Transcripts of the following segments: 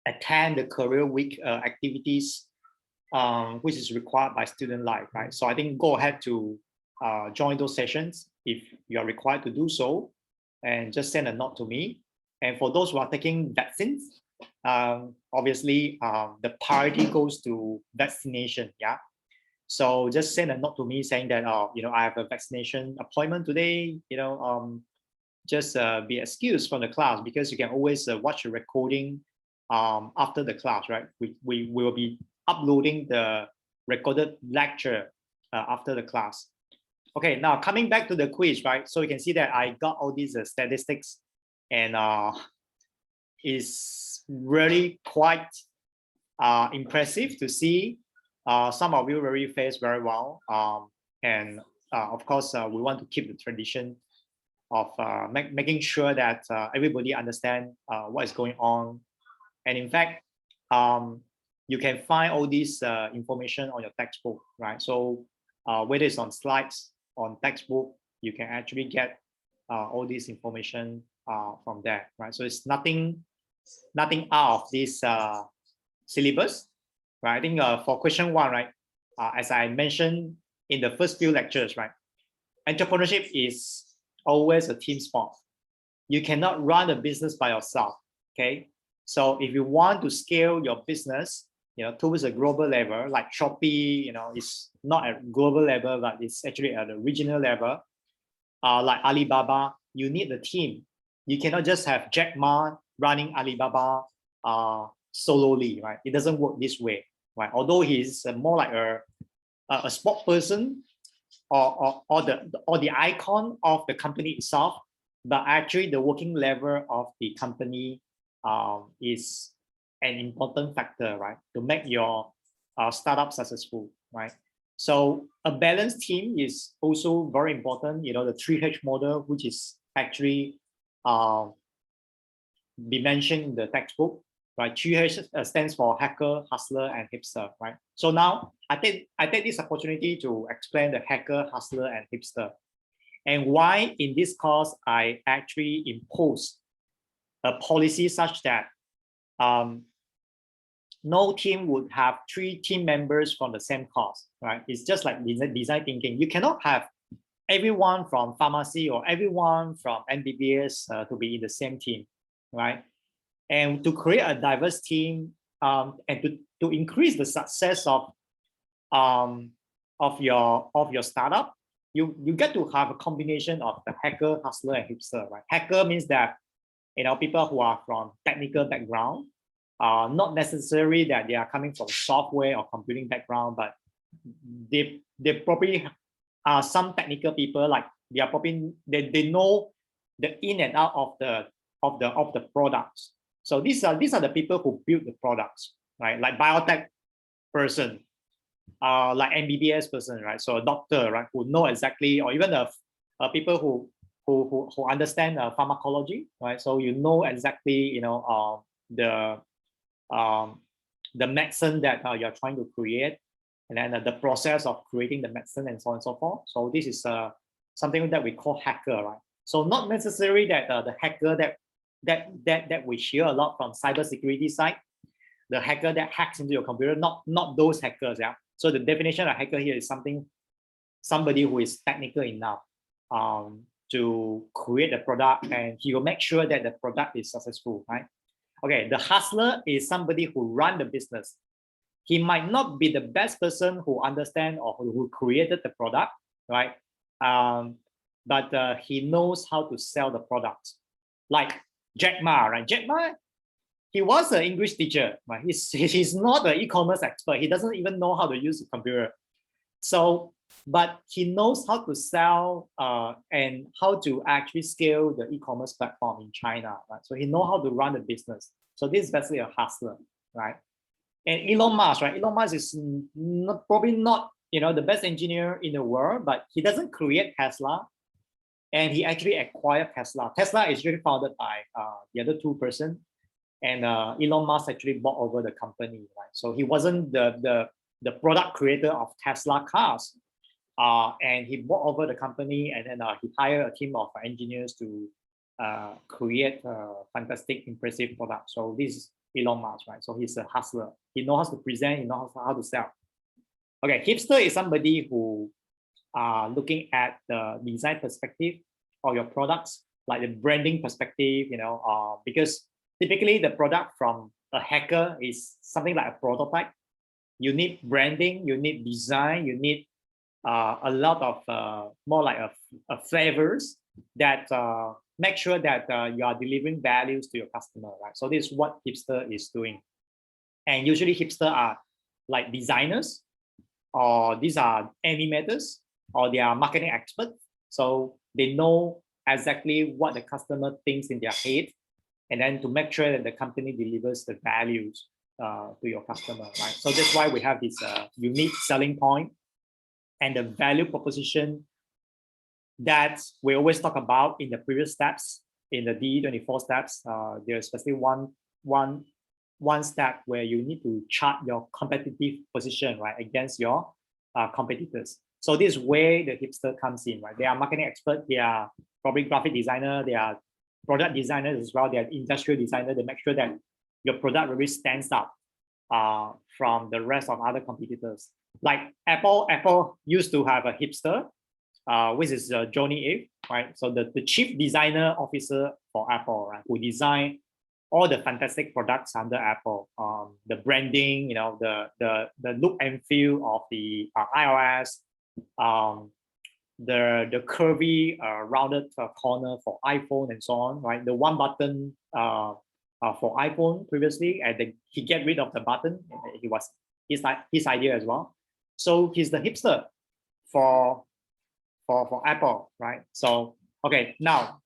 attend the career week activities, which is required by student life, right? So I think go ahead to join those sessions if you are required to do so, and just send a note to me. And for those who are taking vaccines, obviously the priority goes to vaccination. Yeah. So just send a note to me saying that, I have a vaccination appointment today. Just be excused from the class, because you can always watch a recording after the class, right? We will be uploading the recorded lecture after the class. Okay, now coming back to the quiz, right? So you can see that I got all these statistics, and it's really quite impressive to see. Some of you really face very well, and of course we want to keep the tradition of making sure that everybody understand what is going on. And in fact, you can find all this information on your textbook, right? So whether it's on slides, on textbook, you can actually get all this information from there, right? So it's nothing out of this syllabus, right? I think for question 1, right, as I mentioned in the first few lectures, right, entrepreneurship is always a team sport. You cannot run a business by yourself. Okay, so if you want to scale your business, towards a global level, like Shopee, it's not at global level, but it's actually at a regional level. Like Alibaba, you need a team. You cannot just have Jack Ma running Alibaba solely, right? It doesn't work this way, right? Although he's more like a sport person, or the icon of the company itself, but actually the working level of the company is an important factor, right, to make your startup successful, right? So a balanced team is also very important. The 3H model, which is actually be mentioned in the textbook, right? 3H stands for hacker, hustler, and hipster, right? So now I take this opportunity to explain the hacker, hustler, and hipster, and why in this course I actually impose a policy such that no team would have 3 team members from the same course, right? It's just like design thinking. You cannot have everyone from pharmacy or everyone from MBBS to be in the same team, right? And to create a diverse team, and to increase the success of your startup, you get to have a combination of the hacker, hustler, and hipster, right? Hacker means that people who are from technical background, not necessarily that they are coming from software or computing background, but they probably are some technical people, like they are probably they know the in and out of the products. So these are the people who build the products, right? Like biotech person, like MBBS person, right? So a doctor, right, who know exactly, or even people who understand pharmacology, right? So exactly, the medicine that you're trying to create, and then the process of creating the medicine, and so on and so forth. So this is something that we call hacker, right? So not necessarily that the hacker that we hear a lot from cybersecurity side, the hacker that hacks into your computer, not those hackers, yeah. So the definition of hacker here is somebody who is technical enough to create a product, and he will make sure that the product is successful, right? Okay, the hustler is somebody who run the business. He might not be the best person who understand or who created the product, right? But he knows how to sell the product. Like Jack Ma, right? Jack Ma, he was an English teacher, right? He's not an e-commerce expert. He doesn't even know how to use a computer. So, but he knows how to sell and how to actually scale the e-commerce platform in China, right? So he knows how to run the business. So this is basically a hustler, right? And Elon Musk, right? Elon Musk is probably not the best engineer in the world, but he doesn't create Tesla, and he actually acquired Tesla. Tesla is really founded by the other 2 persons, and Elon Musk actually bought over the company, right? So he wasn't the product creator of Tesla cars, and he bought over the company, and then he hired a team of engineers to create a fantastic, impressive product. So this is Elon Musk, right? So he's a hustler. He knows how to present, he knows how to sell. Okay, hipster is somebody who are looking at the design perspective of your products, like the branding perspective, because typically the product from a hacker is something like a prototype. You need branding, you need design, you need a lot of more like a flavors that make sure that you are delivering values to your customer, right? So this is what hipster is doing. And usually hipster are like designers, or these are animators, or they are marketing experts. So they know exactly what the customer thinks in their head, and then to make sure that the company delivers the values to your customer, right? So that's why we have this unique selling point and the value proposition that we always talk about in the previous steps, in the DE24 steps. There's especially one step where you need to chart your competitive position, right, against your competitors. So this is where the hipster comes in, right? They are marketing experts, they are probably graphic designer, they are product designers as well, they are industrial designer. They make sure that your product really stands out from the rest of other competitors. Like Apple used to have a hipster, which is Johnny Ive, right? So the chief designer officer for Apple, right, who designed all the fantastic products under Apple, the branding, the look and feel of the iOS, the curvy rounded corner for iPhone and so on, right? The one button for iPhone previously, and then he get rid of the button. He was his idea as well. So he's the hipster for Apple, right? So okay, now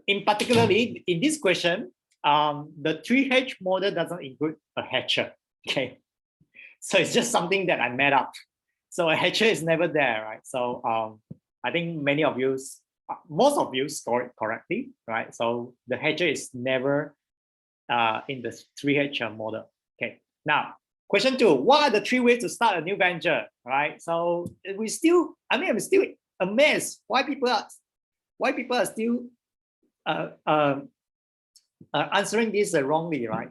in particularly in this question, the 3H model doesn't include a hatcher. Okay, so it's just something that I made up. So a hatcher is never there, right? So I think many of you, most of you scored it correctly, right? So the hatcher is never in the 3H model. Okay, now question 2, what are the 3 ways to start a new venture, right? So I'm still amazed why people are still answering this wrongly, right?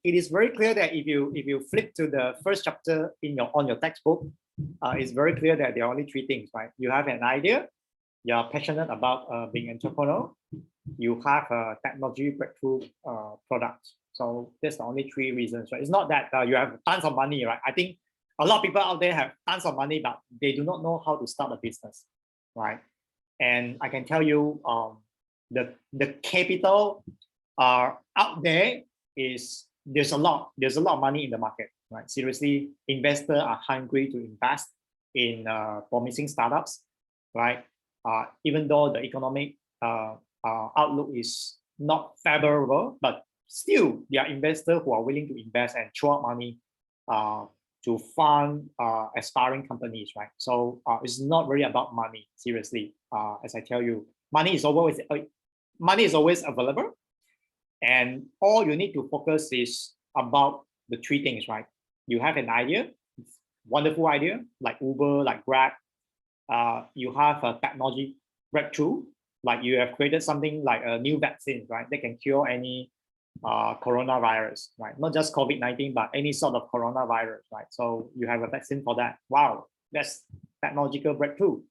It is very clear that if you flip to the first chapter on your textbook, it's very clear that there are only 3 things, right? You have an idea, you are passionate about being an entrepreneur, you have a technology breakthrough product. So that's the only 3 reasons, right? It's not that you have tons of money, right? I think a lot of people out there have tons of money, but they do not know how to start a business, right? And I can tell you, the capital out there is there's a lot of money in the market, right? Seriously, investors are hungry to invest in promising startups, right? Even though the economic outlook is not favorable, but still there are investors who are willing to invest and throw out money to fund aspiring companies, right? So it's not really about money, seriously. As I tell you, money is always available, and all you need to focus is about the 3 things, right? You have an idea, wonderful idea, like Uber, like Grab. You have a technology breakthrough, like you have created something like a new vaccine, right? They can cure any coronavirus, right? Not just COVID-19, but any sort of coronavirus, right? So you have a vaccine for that. Wow, that's technological breakthrough.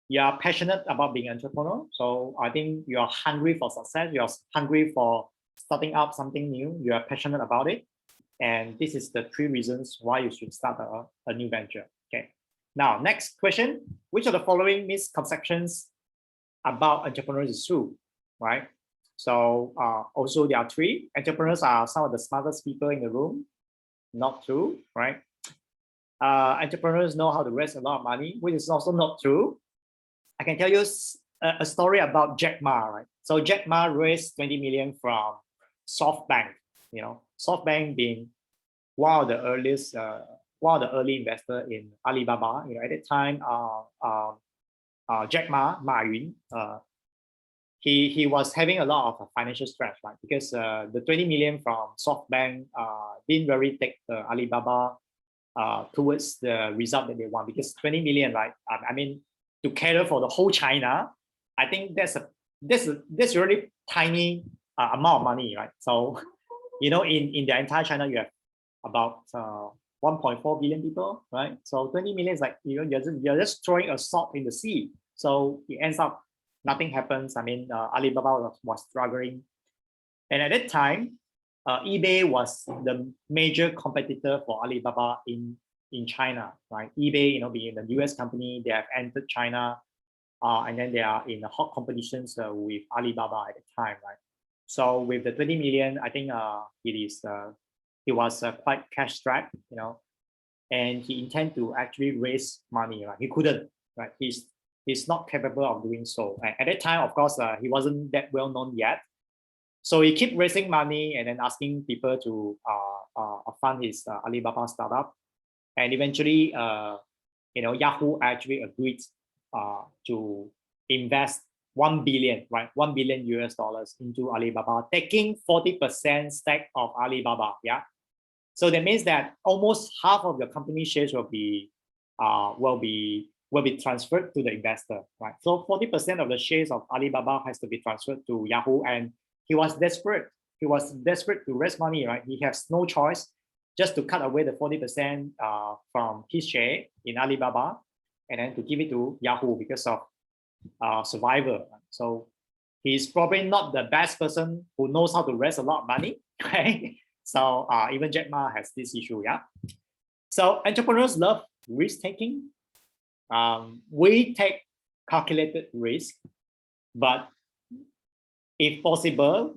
You are passionate about being an entrepreneur, so I think you are hungry for success. You are hungry for starting up something new. You are passionate about it, and this is the 3 reasons why you should start a new venture. Okay. Now, next question: which of the following misconceptions about entrepreneurs is true, right? So also there are 3. Entrepreneurs are some of the smartest people in the room. Not true, right? Entrepreneurs know how to raise a lot of money, which is also not true. I can tell you a story about Jack Ma, right? So Jack Ma raised 20 million from SoftBank. SoftBank being one of the early investors in Alibaba. At that time, Jack Ma Yun, he was having a lot of financial stress, right? Because the 20 million from SoftBank didn't really take Alibaba towards the result that they want. Because 20 million, right? I mean, to cater for the whole China, I think that's really tiny amount of money, right? So, in the entire China, you have about 1.4 billion people, right? So 20 million is like, you're just throwing a salt in the sea. So it ends up nothing happens. I mean, Alibaba was struggling, and at that time, eBay was the major competitor for Alibaba in China, right? eBay, being the US company, they have entered China, and then they are in the hot competitions with Alibaba at the time, right? So with the 20 million, I think it was quite cash strapped, and he intended to actually raise money, right? He couldn't, right? He's not capable of doing so. And at that time, of course, he wasn't that well known yet. So he kept raising money and then asking people to fund his Alibaba startup. And eventually, Yahoo actually agreed to invest 1 billion, right? 1 billion US dollars into Alibaba, taking 40% stake of Alibaba. Yeah. So that means that almost half of the company shares will be transferred to the investor, right? So 40% of the shares of Alibaba has to be transferred to Yahoo, and he was desperate. He was desperate to raise money, right? He has no choice just to cut away the 40% from his share in Alibaba, and then to give it to Yahoo because of survival. So he's probably not the best person who knows how to raise a lot of money, right? So even Jack Ma has this issue, yeah. So entrepreneurs love risk taking. We take calculated risk, but if possible,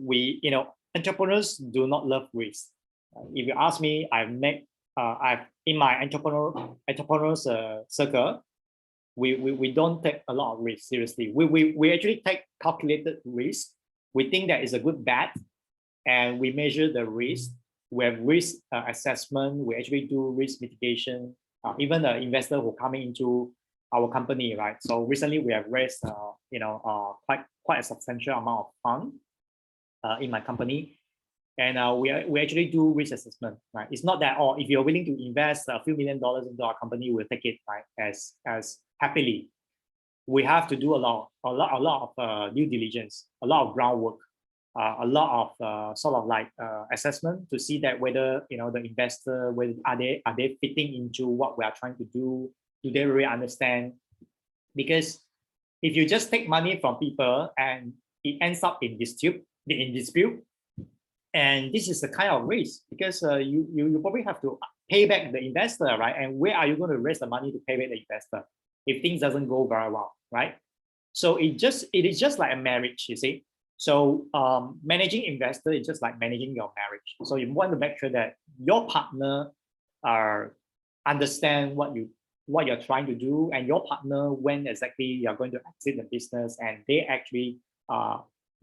entrepreneurs do not love risk. If you ask me, I've in my entrepreneurs circle, we don't take a lot of risk seriously. We actually take calculated risk. We think that is a good bet, and we measure the risk. We have risk assessment. We actually do risk mitigation. Even the investor who coming into our company, right? So recently we have raised, quite a substantial amount of fund in my company, and we actually do risk assessment, right? It's not that if you're willing to invest a few $1 million into our company, we'll take it, right? As happily. We have to do a lot of due diligence, a lot of groundwork, a lot of sort of like assessment to see that whether the investor, whether are they fitting into what we are trying to do. Do they really understand? Because if you just take money from people and it ends up in dispute, and this is the kind of risk, because you probably have to pay back the investor, right? And where are you going to raise the money to pay back the investor if things doesn't go very well, right? So it is just like a marriage, you see. So managing investor is just like managing your marriage. So you want to make sure that your partner understand what you're trying to do, and your partner, when exactly you're going to exit the business, and they actually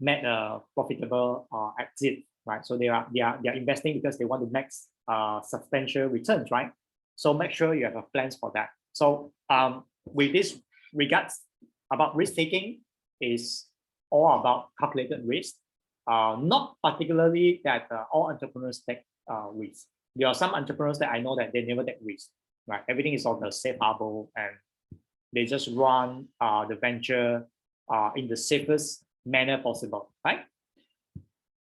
met a profitable exit, right? So they are investing because they want to make substantial returns, right? So make sure you have a plans for that. So with this regards about risk taking is all about calculated risk. Not particularly that all entrepreneurs take risk. There are some entrepreneurs that I know that they never take risk, right? Everything is on the safe harbor, and they just run the venture in the safest manner possible, right?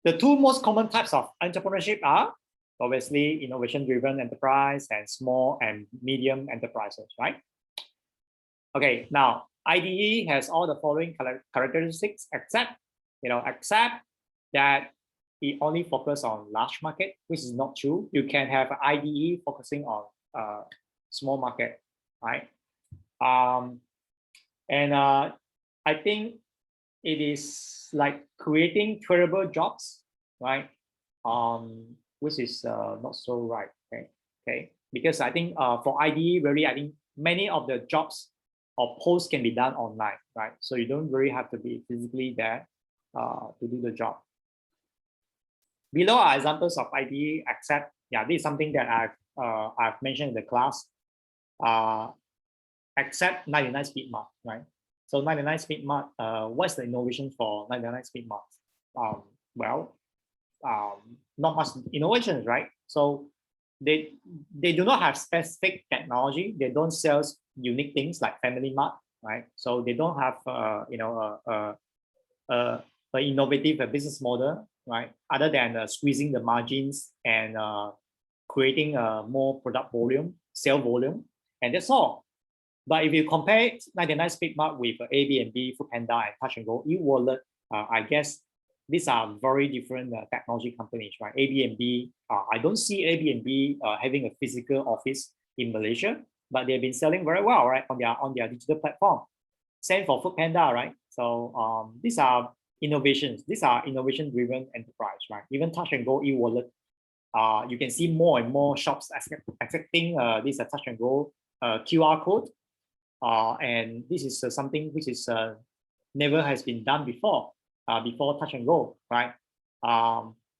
The two most common types of entrepreneurship are obviously innovation-driven enterprise and small and medium enterprises, right? Okay, now IDE has all the following characteristics, except that it only focuses on large market, which is not true. You can have IDE focusing on small market, right? And I think it is like creating terrible jobs, right? Which is not so right. Okay. Because I think for IDE, really, I think many of the jobs or posts can be done online, right? So you don't really have to be physically there to do the job. Below are examples of IDE, except this is something that I've mentioned in the class. Except 99 Speed Mart, right? So 99 Speed Mart, what's the innovation for 99 Speed Mart? Not much innovations, right? So they do not have specific technology. They don't sell unique things like Family Mart. right? So they don't have an innovative business model, right? Other than squeezing the margins and creating more product volume, sale volume, and that's all. But if you compare 99 Speedmart with Airbnb, Foodpanda, and Touch and Go, e-wallet, I guess these are very different technology companies, right? Airbnb, I don't see Airbnb having a physical office in Malaysia, but they've been selling very well, right, on their digital platform. Same for Foodpanda, right? So these are innovations. These are innovation-driven enterprise, right? Even Touch and Go e-wallet, you can see more and more shops accepting this Touch and Go QR code. And this is something which is never has been done before Touch and Go, right?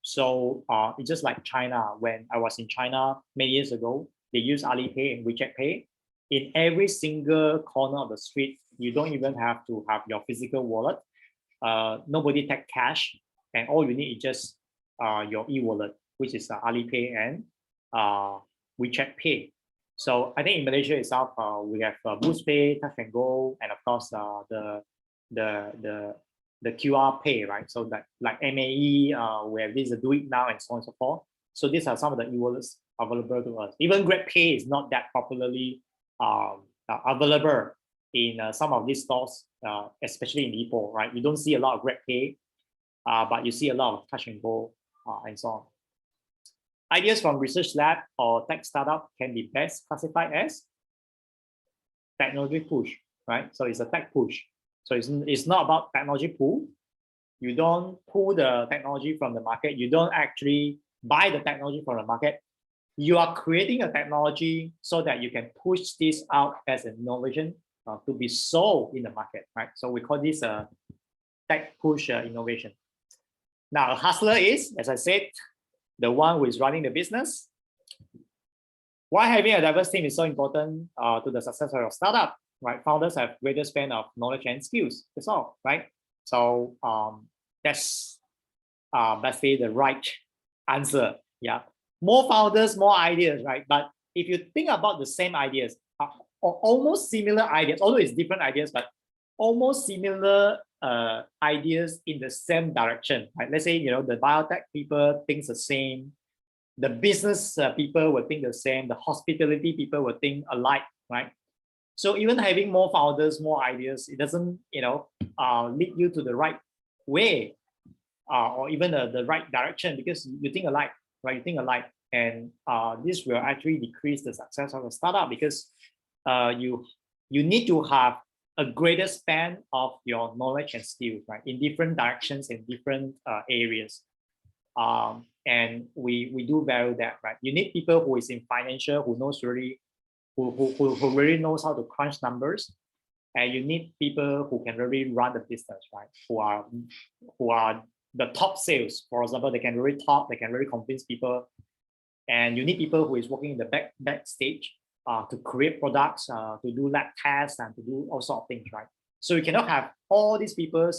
So it's just like China. When I was in China many years ago, they use Alipay and WeChat Pay. In every single corner of the street, you don't even have to have your physical wallet. Nobody take cash, and all you need is just your e-wallet, which is Alipay and WeChat Pay. So I think in Malaysia itself, we have Boost Pay, Touch and Go, and of course the QR Pay, right? So that like MAE, we have this Do It Now and so on and so forth. So these are some of the e-wallets available to us. Even Grab Pay is not that popularly available in some of these stores, especially in Ipoh, right? You don't see a lot of Grab Pay, but you see a lot of Touch and Go and so on. Ideas from research lab or tech startup can be best classified as technology push, right? So it's a tech push. So it's not about technology pull. You don't pull the technology from the market. You don't actually buy the technology from the market. You are creating a technology so that you can push this out as an innovation to be sold in the market, right? So we call this a tech push innovation. Now, a hustler is, as I said, the one who is running the business. Why having a diverse team is so important to the success of your startup, right? Founders have greater span of knowledge and skills. That's all, right? So that's say the right answer. Yeah, more founders, more ideas, right? But if you think about the same ideas, or almost similar ideas, although it's different ideas, but almost similar ideas in the same direction, right? Let's say, the biotech people think the same, the business people will think the same, the hospitality people will think alike, right? So even having more founders, more ideas, it doesn't, lead you to the right way or even the right direction, because you think alike, right? You think alike, and this will actually decrease the success of a startup, because you need to have a greater span of your knowledge and skills, right, in different directions, in different areas. And we do value that, right? You need people who is in financial, who knows really, who really knows how to crunch numbers, and you need people who can really run the business, right? Who are the top sales, for example. They can really talk, they can really convince people, and you need people who is working in the backstage to create products, to do lab tests, and to do all sorts of things, right? So you cannot have all these people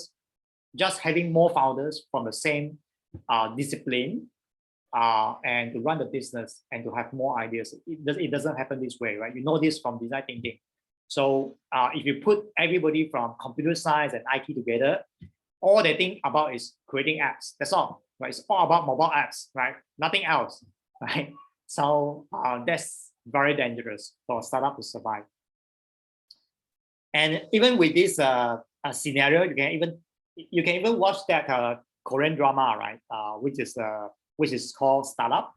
just having more founders from the same discipline and to run the business and to have more ideas. It doesn't happen this way, right? You know this from design thinking. So if you put everybody from computer science and IT together, all they think about is creating apps. That's all, right? It's all about mobile apps, right? Nothing else, right? So that's very dangerous for a startup to survive. And even with this scenario, you can even watch that Korean drama, right? Which is called Startup.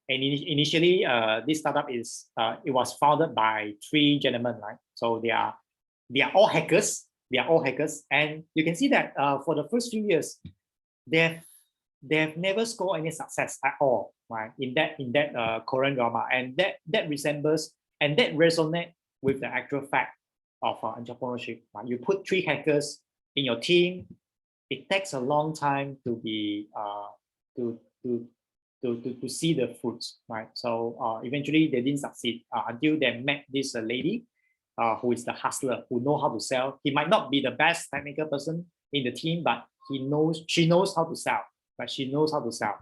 And initially, this startup it was founded by 3 gentlemen, right? So they are all hackers. They are all hackers, and you can see that for the first few years, they have never scored any success at all, right? In that Korean drama, and that resembles and that resonates with the actual fact of entrepreneurship. Right? You put 3 hackers in your team, it takes a long time to be to see the fruits, right? So eventually they didn't succeed until they met this lady who is the hustler, who knows how to sell. He might not be the best technical person in the team, but she knows how to sell, right? She knows how to sell,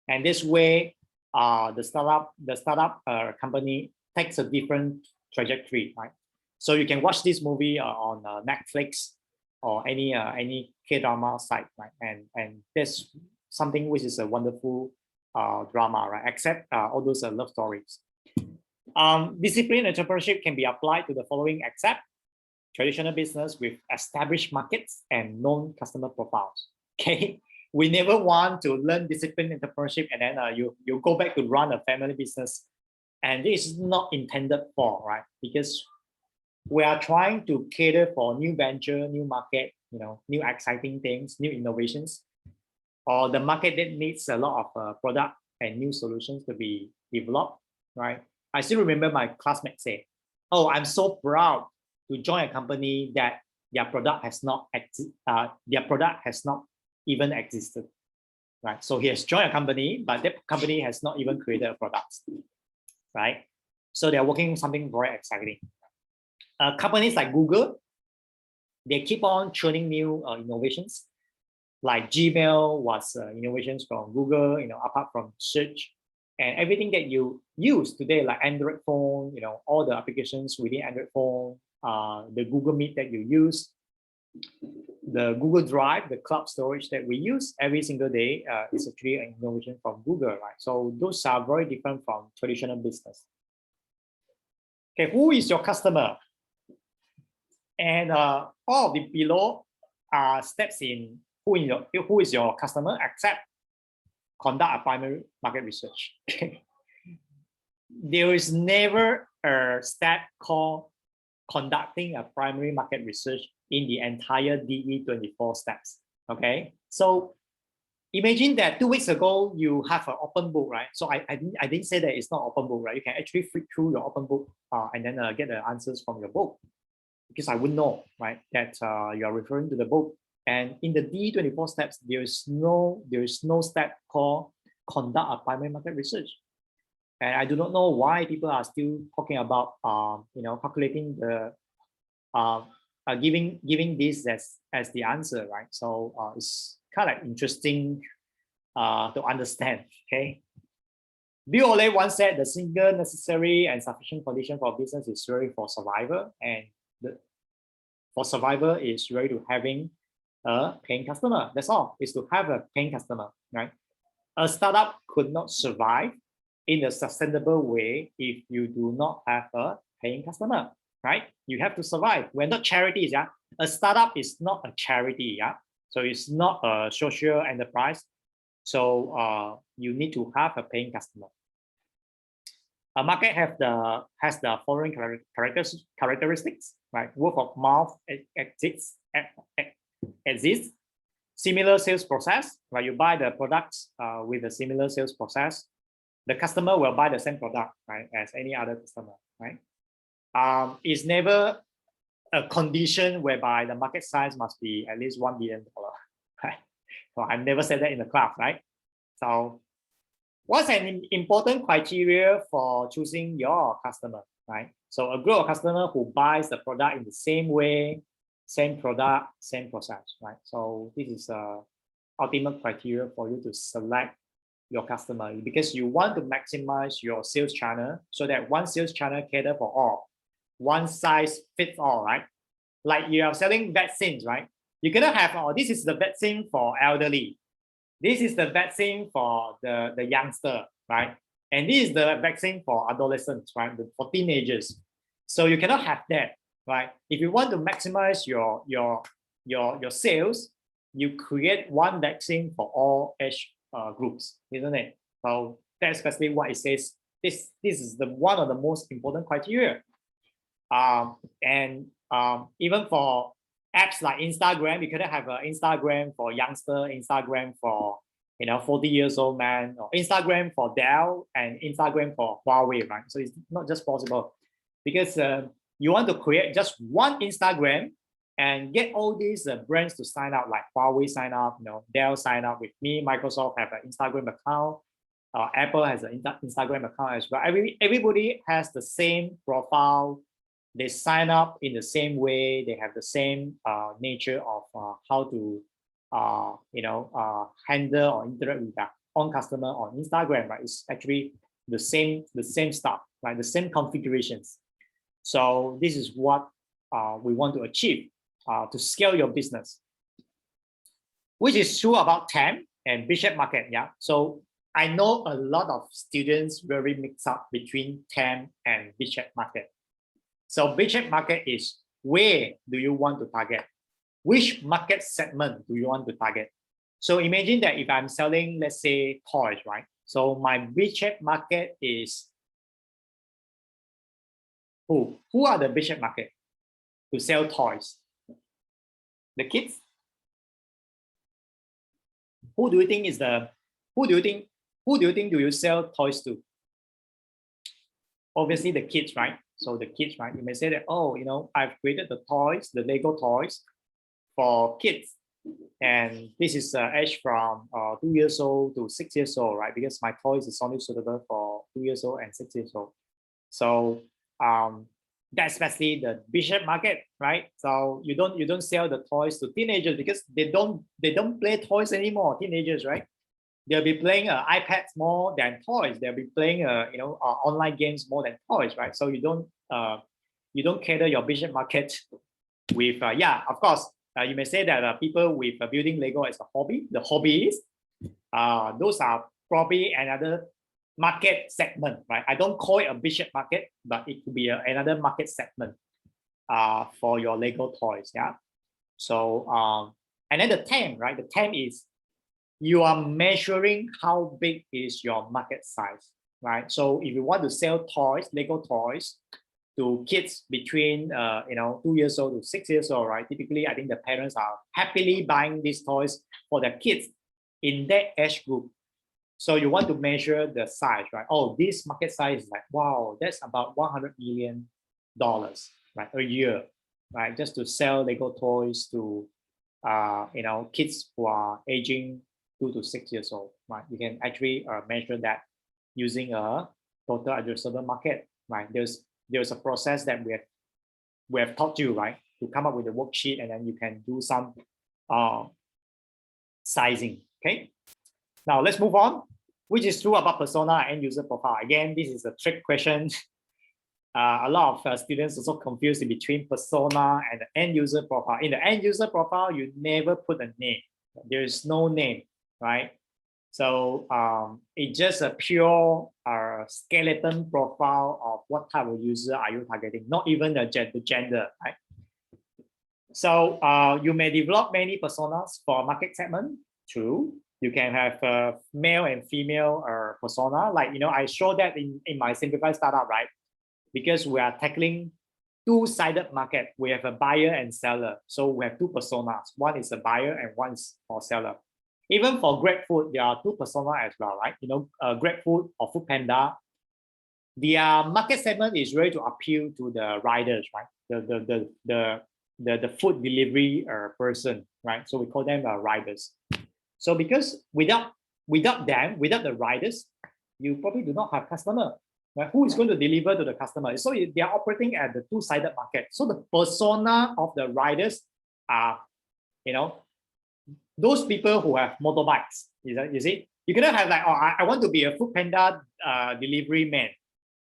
and this way, the startup company takes a different trajectory, right? So you can watch this movie on Netflix or any K-drama site, right? And that's something which is a wonderful drama, right? Except all those love stories. Discipline entrepreneurship can be applied to the following: except traditional business with established markets and known customer profiles. Okay, we never want to learn discipline entrepreneurship and then you go back to run a family business, and this is not intended for, right? Because we are trying to cater for new venture, new market, new exciting things, new innovations, or the market that needs a lot of product and new solutions to be developed, right? I still remember my classmate say, "Oh, I'm so proud to join a company that their product has not even existed." Right? So he has joined a company, but that company has not even created a product, right? So they're working on something very exciting. Companies like Google, they keep on churning new innovations. Like Gmail was innovations from Google, apart from search, and everything that you use today, like Android phone, all the applications within Android phone, the Google Meet that you use, the Google Drive, the cloud storage that we use every single day is actually an innovation from Google, right? So those are very different from traditional business. Okay, who is your customer? And all of the below are steps in who is your customer, except conduct a primary market research. There is never a step called conducting a primary market research in the entire DE24 steps. Okay, so imagine that 2 weeks ago you have an open book, right? So I didn't say that it's not open book, right? You can actually flip through your open book and then get the answers from your book, because I would know, right, that you are referring to the book. And in the DE24 steps, there is no step called conduct a primary market research. And I do not know why people are still talking about calculating the giving this as the answer, right? So it's kind of interesting to understand. Okay, Bill Ole once said the single necessary and sufficient condition for business is really for survival, and for survival is really to having a paying customer. That's all. Is to have a paying customer, right? A startup could not survive in a sustainable way if you do not have a paying customer, right? You have to survive. We're not charities, yeah. A startup is not a charity, yeah. So it's not a social enterprise. So you need to have a paying customer. A market has the following characteristics, right? Word of mouth exists. Similar sales process, right? You buy the products with a similar sales process. The customer will buy the same product, right, as any other customer, right? It's never a condition whereby the market size must be at least $1 billion, right? So I've never said that in the class, right? So what's an important criteria for choosing your customer, right? So a group of customers who buys the product in the same way, same product, same process, right? So this is a ultimate criteria for you to select your customer, because you want to maximize your sales channel so that one sales channel cater for all, one size fits all, right? Like you are selling vaccines, right? You cannot have, oh, this is the vaccine for elderly, this is the vaccine for the youngster, right? And this is the vaccine for adolescents, right? For teenagers. So you cannot have that, right? If you want to maximize your sales, you create one vaccine for all age groups, isn't it? So that's basically what it says. This is the one of the most important criteria. Even for apps like Instagram, you could have an Instagram for youngster, Instagram for 40 years old man, or Instagram for Dell and Instagram for Huawei, right? So it's not just possible, because you want to create just one Instagram and get all these brands to sign up, like Huawei sign up, Dell sign up with me, Microsoft have an Instagram account, Apple has an Instagram account as well. Everybody has the same profile. They sign up in the same way. They have the same nature of how to handle or interact with their own customer on Instagram, right? It's actually the same stuff, right? The same configurations. So this is what we want to achieve to scale your business, which is true about TAM and beachhead market. Yeah. So I know a lot of students very mix up between TAM and beachhead market. So beachhead market is where do you want to target? Which market segment do you want to target? So imagine that if I'm selling, let's say, toys, right? So my beachhead market is who? Who are the beachhead market to sell toys? The kids? Who do you think is the, who do you think do you sell toys to? Obviously the kids, right? So the kids, right? You may say that, oh, you know, I've created the toys, the Lego toys for kids. And this is age from 2 years old to 6 years old, right? Because my toys is only suitable for 2 years old and 6 years old. So that's especially the beachhead market, right? So you don't sell the toys to teenagers because they don't play toys anymore. Teenagers, right? They'll be playing iPads more than toys. They'll be playing online games more than toys, right? So you don't cater your beachhead market with yeah, of course. You may say that people with building Lego as a hobby, the hobbyists, those are probably another market segment, right? I don't call it a beachhead market, but it could be another market segment for your Lego toys, yeah. So and then the TAM, right? The TAM is you are measuring how big is your market size, right? So if you want to sell toys, Lego toys, to kids between 2 years old to 6 years old, right? Typically, I think the parents are happily buying these toys for their kids in that age group. So you want to measure the size, right? Oh, this market size is like, wow, that's about $100 million, right, a year, right? Just to sell Lego toys to kids who are aging 2 to 6 years old, right? You can actually measure that using a total addressable market, right? There's a process that we have taught you, right, to come up with a worksheet, and then you can do some sizing. Okay. Now let's move on, which is true about persona and end user profile. Again, this is a trick question. A lot of students also confused in between persona and the end user profile. In the end user profile, you never put a name. There is no name, right? So it's just a pure skeleton profile of what type of user are you targeting, not even the gender, right? So you may develop many personas for market segment. True. You can have male and female persona. Like, I show that in my simplified startup, right? Because we are tackling two-sided market. We have a buyer and seller. So we have two personas. One is a buyer and one is for seller. Even for GrabFood, there are two personas as well, right? GrabFood or Foodpanda, their market segment is really to appeal to the riders, right? The food delivery person, right? So we call them riders. So because without them, without the riders, you probably do not have customer. Right? Who is going to deliver to the customer? So they are operating at the two-sided market. So the persona of the riders are, those people who have motorbikes. You see, you cannot have like, oh, I want to be a Foodpanda delivery man,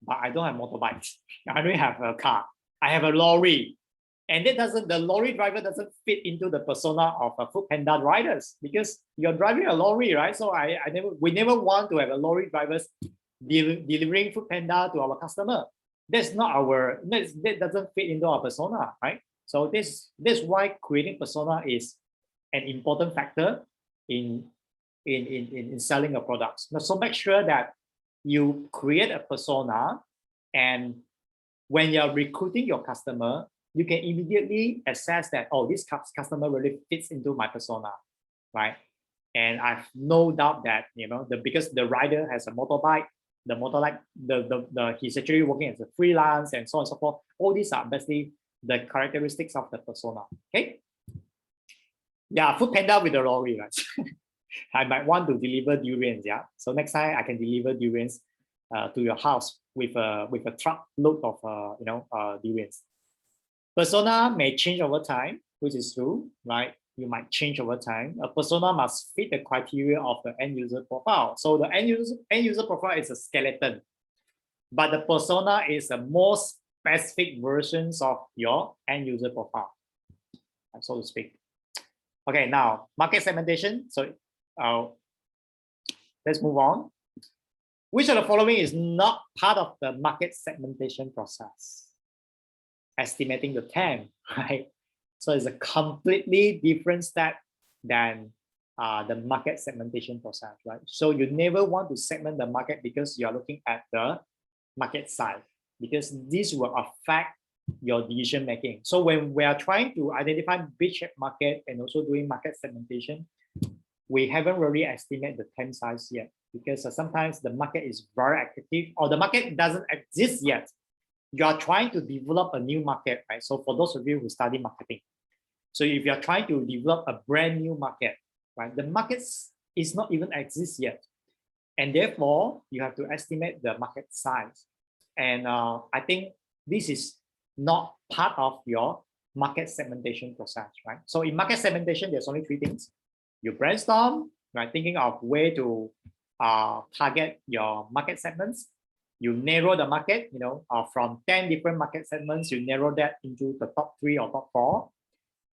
but I don't have motorbikes. I don't have a car. I have a lorry, and the lorry driver doesn't fit into the persona of a Foodpanda riders because you're driving a lorry, right? So we never want to have a lorry drivers delivering Foodpanda to our customer. That doesn't fit into our persona, right? So this why creating persona is an important factor in selling your products. So make sure that you create a persona, and when you're recruiting your customer, you can immediately assess that, oh, this customer really fits into my persona, right? And I've no doubt that because the rider has a motorbike, he's actually working as a freelance and so on and so forth. All these are basically the characteristics of the persona. Okay. Yeah, Foodpanda with the lorry, right? I might want to deliver durians, yeah. So next time I can deliver durians to your house with a truck load of durians. Persona may change over time, which is true, right? You might change over time. A persona must fit the criteria of the end user profile. So the end user profile is a skeleton, but the persona is the most specific versions of your end user profile, so to speak. Okay, now market segmentation. So let's move on. Which of the following is not part of the market segmentation process? Estimating the TAM, right? So it's a completely different step than the market segmentation process, right? So you never want to segment the market because you're looking at the market size, because this will affect your decision making. So when we are trying to identify big market and also doing market segmentation, we haven't really estimated the TAM size yet, because sometimes the market is very active or the market doesn't exist yet. You are trying to develop a new market, right? So for those of you who study marketing, so if you're trying to develop a brand new market, right, the market is not even exist yet. And therefore, you have to estimate the market size. And I think this is not part of your market segmentation process, right? So in market segmentation, there's only three things. You brainstorm, right, thinking of where to target your market segments. You narrow the market, from 10 different market segments, you narrow that into the top 3 or top 4.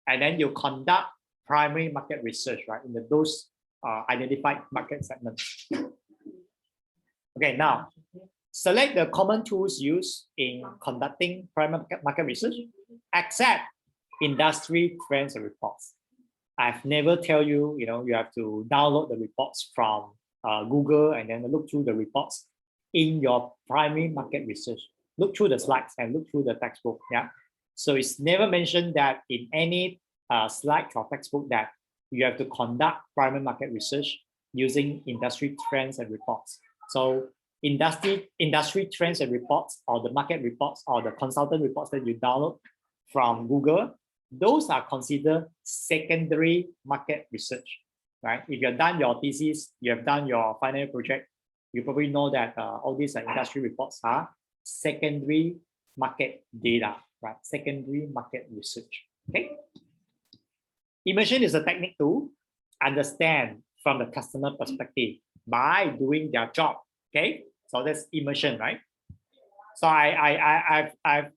And then you conduct primary market research, right, in those identified market segments. Okay, now select the common tools used in conducting primary market research, except industry trends and reports. I've never tell you, you have to download the reports from Google and then look through the reports in your primary market research. Look through the slides and look through the textbook. Yeah. So it's never mentioned that in any slide or textbook that you have to conduct primary market research using industry trends and reports. So industry trends and reports, or the market reports, or the consultant reports that you download from Google, those are considered secondary market research, right? If you've done your thesis, you have done your final project, you probably know that all these industry reports are secondary market data, right? Secondary market research. Okay. Immersion is a technique to understand from the customer perspective by doing their job. Okay, so that's immersion, right? So I've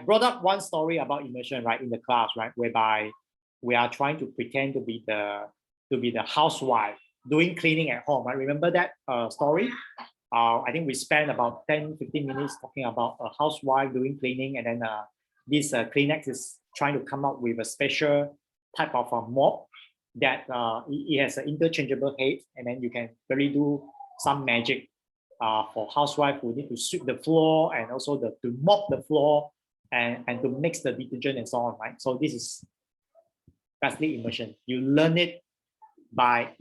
brought up one story about immersion, right, in the class, right, whereby we are trying to pretend to be the housewife doing cleaning at home. Right? Remember that story? I think we spent about 10-15 minutes talking about a housewife doing cleaning, and then this Kleenex is trying to come up with a special type of a mop that it has an interchangeable head, and then you can really do some magic for housewife who need to sweep the floor and also to mop the floor and to mix the detergent and so on, right? So this is basically immersion. You learn it by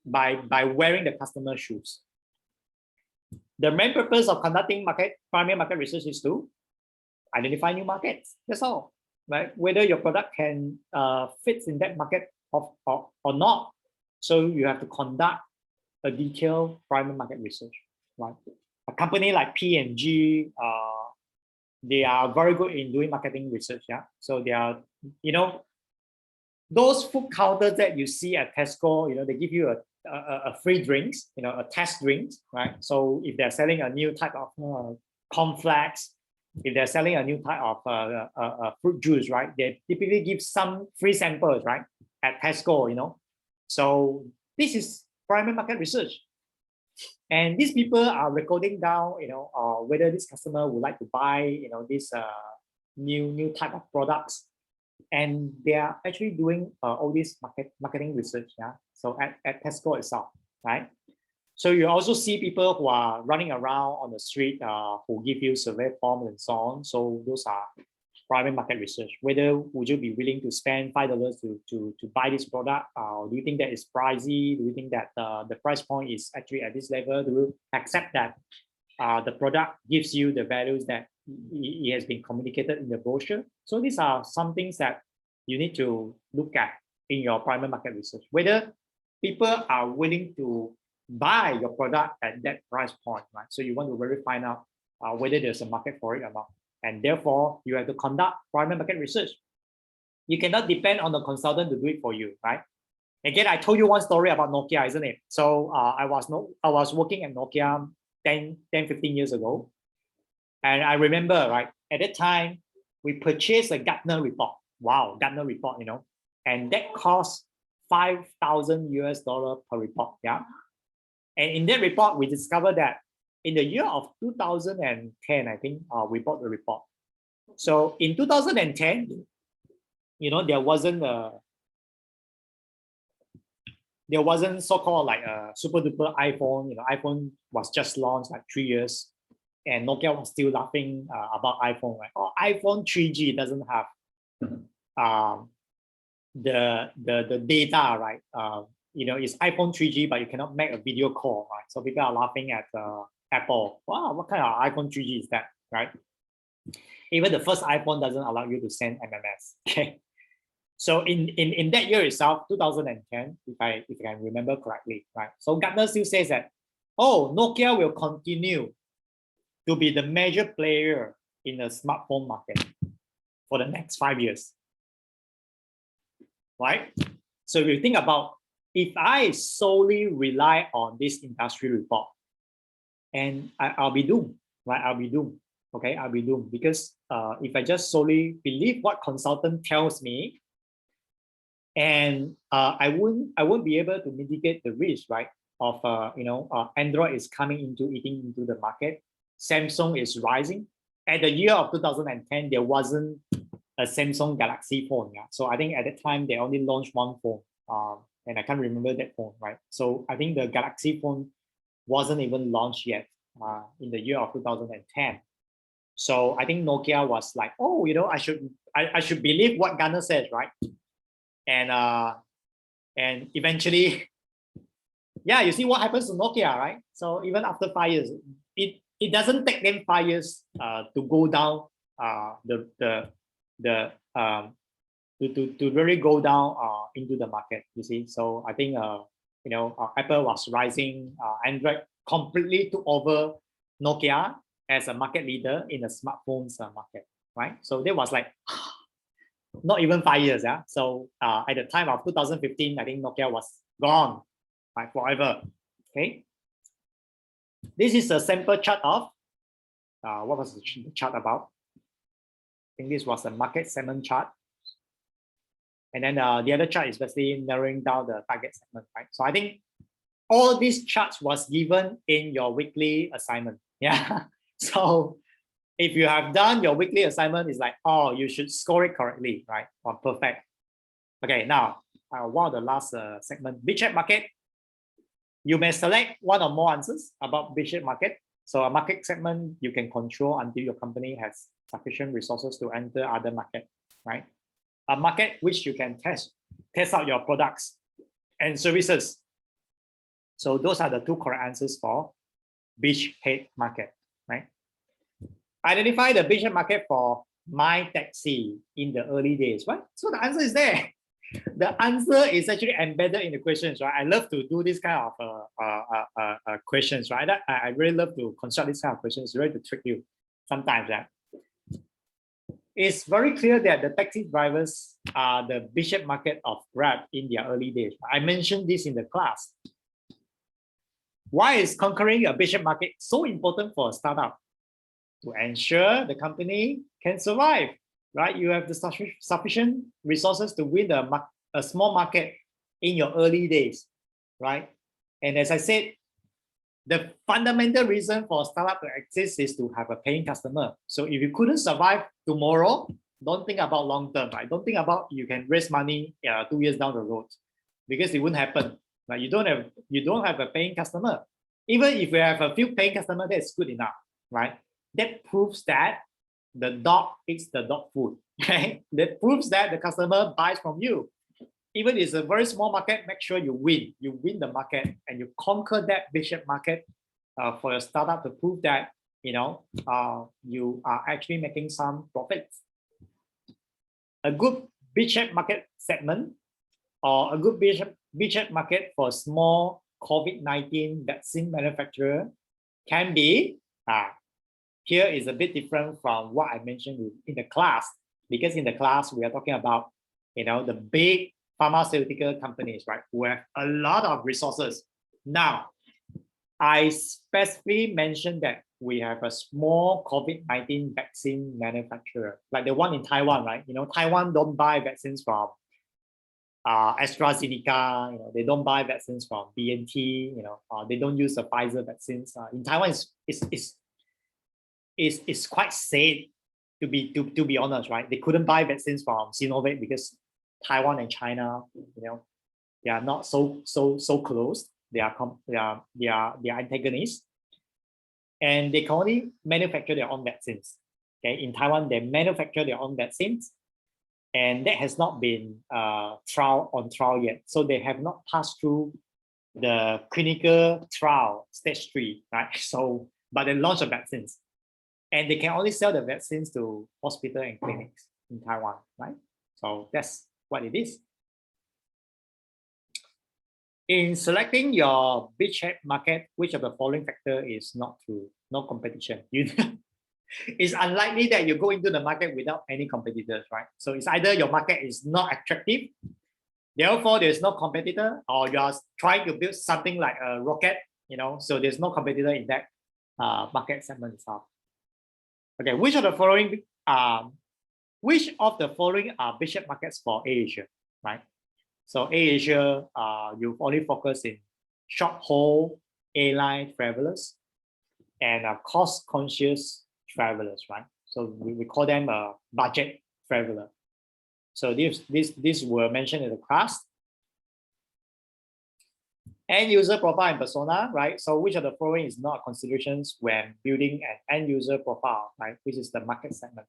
wearing the customer shoes. The main purpose of conducting primary market research is to identify new markets. That's all, right? Whether your product can fit in that market or not. So you have to conduct a detailed primary market research, right? A company like P&G, they are very good in doing marketing research. Yeah, so they are, those food counters that you see at Tesco, they give you a free drinks, a test drinks, right? So if they're selling a new type of cornflakes, if they're selling a new type of fruit juice, right, they typically give some free samples, right, at Tesco, So this is primary market research. And these people are recording down, whether this customer would like to buy, this new type of products. And they are actually doing all this marketing research. Yeah. So at Tesco itself, right? So you also see people who are running around on the street who give you survey forms and so on. So those are private market research. Whether would you be willing to spend $5 to buy this product? Do you think that is pricey? Do you think that the price point is actually at this level? Do you accept that the product gives you the values that it has been communicated in the brochure? So these are some things that you need to look at in your primary market research. Whether people are willing to buy your product at that price point, right? So you want to really find out whether there's a market for it or not. And therefore, you have to conduct primary market research. You cannot depend on the consultant to do it for you, right? Again, I told you one story about Nokia, isn't it? So I was working at Nokia 10, 15 years ago. And I remember, right, at that time, we purchased a Gartner report. Wow, Gartner report, and that cost 5,000 US dollar per report. Yeah. And in that report, we discovered that in the year of 2010, I think we bought the report. So in 2010, there wasn't so-called like a super duper iPhone. iPhone was just launched like 3 years, and Nokia was still laughing about iPhone. Like, oh, iPhone 3G doesn't have the data, right? It's iPhone 3G, but you cannot make a video call, right? So people are laughing at Apple. Wow, what kind of iPhone 3G is that, right? Even the first iPhone doesn't allow you to send MMS. Okay. So in that year itself, 2010, if I can remember correctly, right? So Gartner still says that, oh, Nokia will continue to be the major player in the smartphone market for the next 5 years, right? So if you think about, if I solely rely on this industry report, and I'll be doomed, right? I'll be doomed. Okay, I'll be doomed, because if I just solely believe what consultant tells me, and I won't be able to mitigate the risk, right? Of Android is coming into eating into the market. Samsung is rising. At the year of 2010, there wasn't a Samsung Galaxy phone. Yeah, so I think at that time they only launched one phone, and I can't remember that phone, right? So I think the Galaxy phone wasn't even launched yet in the year of 2010. So I think Nokia was like, oh, I should believe what Gartner says, right? And eventually, yeah, you see what happens to Nokia, right? So even after 5 years, it doesn't take them 5 years to go down to really go down into the market. You see, so I think Apple was rising, Android completely took over Nokia as a market leader in the smartphones market, right? So there was like not even 5 years. Yeah. So at the time of 2015, I think Nokia was gone, like forever. Okay. This is a sample chart of what was the chart about? I think this was a market segment chart. And then the other chart is basically narrowing down the target segment, right? So I think all these charts was given in your weekly assignment. Yeah. So if you have done your weekly assignment, it's like, oh, you should score it correctly, right? Or perfect. Okay, now, what are the last segment? Beachhead market. You may select one or more answers about beachhead market. So a market segment you can control until your company has sufficient resources to enter other market, right? A market which you can test out your products and services. So those are the two correct answers for beachhead market, right? Identify the beachhead market for My Taxi in the early days. What? So the answer is there. The answer is actually embedded in the questions, right? I love to do this kind of questions, right? I really love to construct this kind of questions, really to trick you sometimes. Yeah. It's very clear that the taxi drivers are the beachhead market of Grab in their early days. I mentioned this in the class. Why is conquering a beachhead market so important for a startup? To ensure the company can survive, right? You have the sufficient resources to win a small market in your early days, right? And as I said, the fundamental reason for a startup to exist is to have a paying customer. So if you couldn't survive tomorrow, don't think about long term, right? Don't think about you can raise money 2 years down the road, because it wouldn't happen. Right? You don't have a paying customer. Even if you have a few paying customers, that's good enough, right? That proves that the dog eats the dog food. Okay? That proves that the customer buys from you. Even if it's a very small market, make sure you win. You win the market and you conquer that beachhead market for your startup to prove that you are actually making some profits. A good beachhead market segment or a good beachhead market for a small COVID-19 vaccine manufacturer can be here is a bit different from what I mentioned in the class, because in the class we are talking about the big pharmaceutical companies, right, who have a lot of resources. Now, I specifically mentioned that we have a small COVID-19 vaccine manufacturer, like the one in Taiwan, right? You know, Taiwan don't buy vaccines from AstraZeneca, you know, they don't buy vaccines from BNT, you know, they don't use the Pfizer vaccines. In Taiwan, is quite safe to be honest, right? They couldn't buy vaccines from Sinovac because Taiwan and China, you know, they are not so close. They are antagonists, and they can only manufacture their own vaccines. Okay, in Taiwan, they manufacture their own vaccines, and that has not been trial yet. So they have not passed through the clinical trial stage 3, right? So, but they launch the vaccines, and they can only sell the vaccines to hospital and clinics in Taiwan, right? So that's what it is. In selecting your beachhead market, which of the following factor is not true? No competition. It's unlikely that you go into the market without any competitors, right? So it's either your market is not attractive, therefore there's no competitor, or you are trying to build something like a rocket, you know, so there's no competitor in that market segment itself. Okay, which of the following are beachhead markets for Asia, right? So Asia, you've only focused in short haul airline travelers and cost-conscious travelers, right? So we call them a budget traveler. So these were mentioned in the class. End user profile and persona, right? So which of the following is not considerations when building an end user profile, right? Which is the market segment.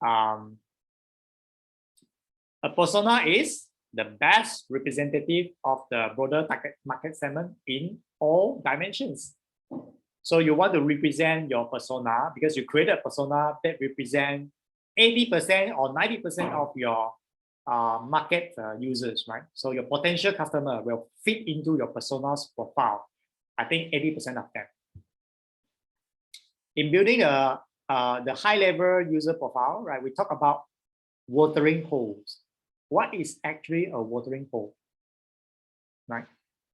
A persona is the best representative of the broader target market segment in all dimensions. So you want to represent your persona because you created a persona that represent 80% or 90% of your market users, right? So your potential customer will fit into your persona's profile. I think 80% of them. In building the high-level user profile, right? We talk about watering holes. What is actually a watering hole, right?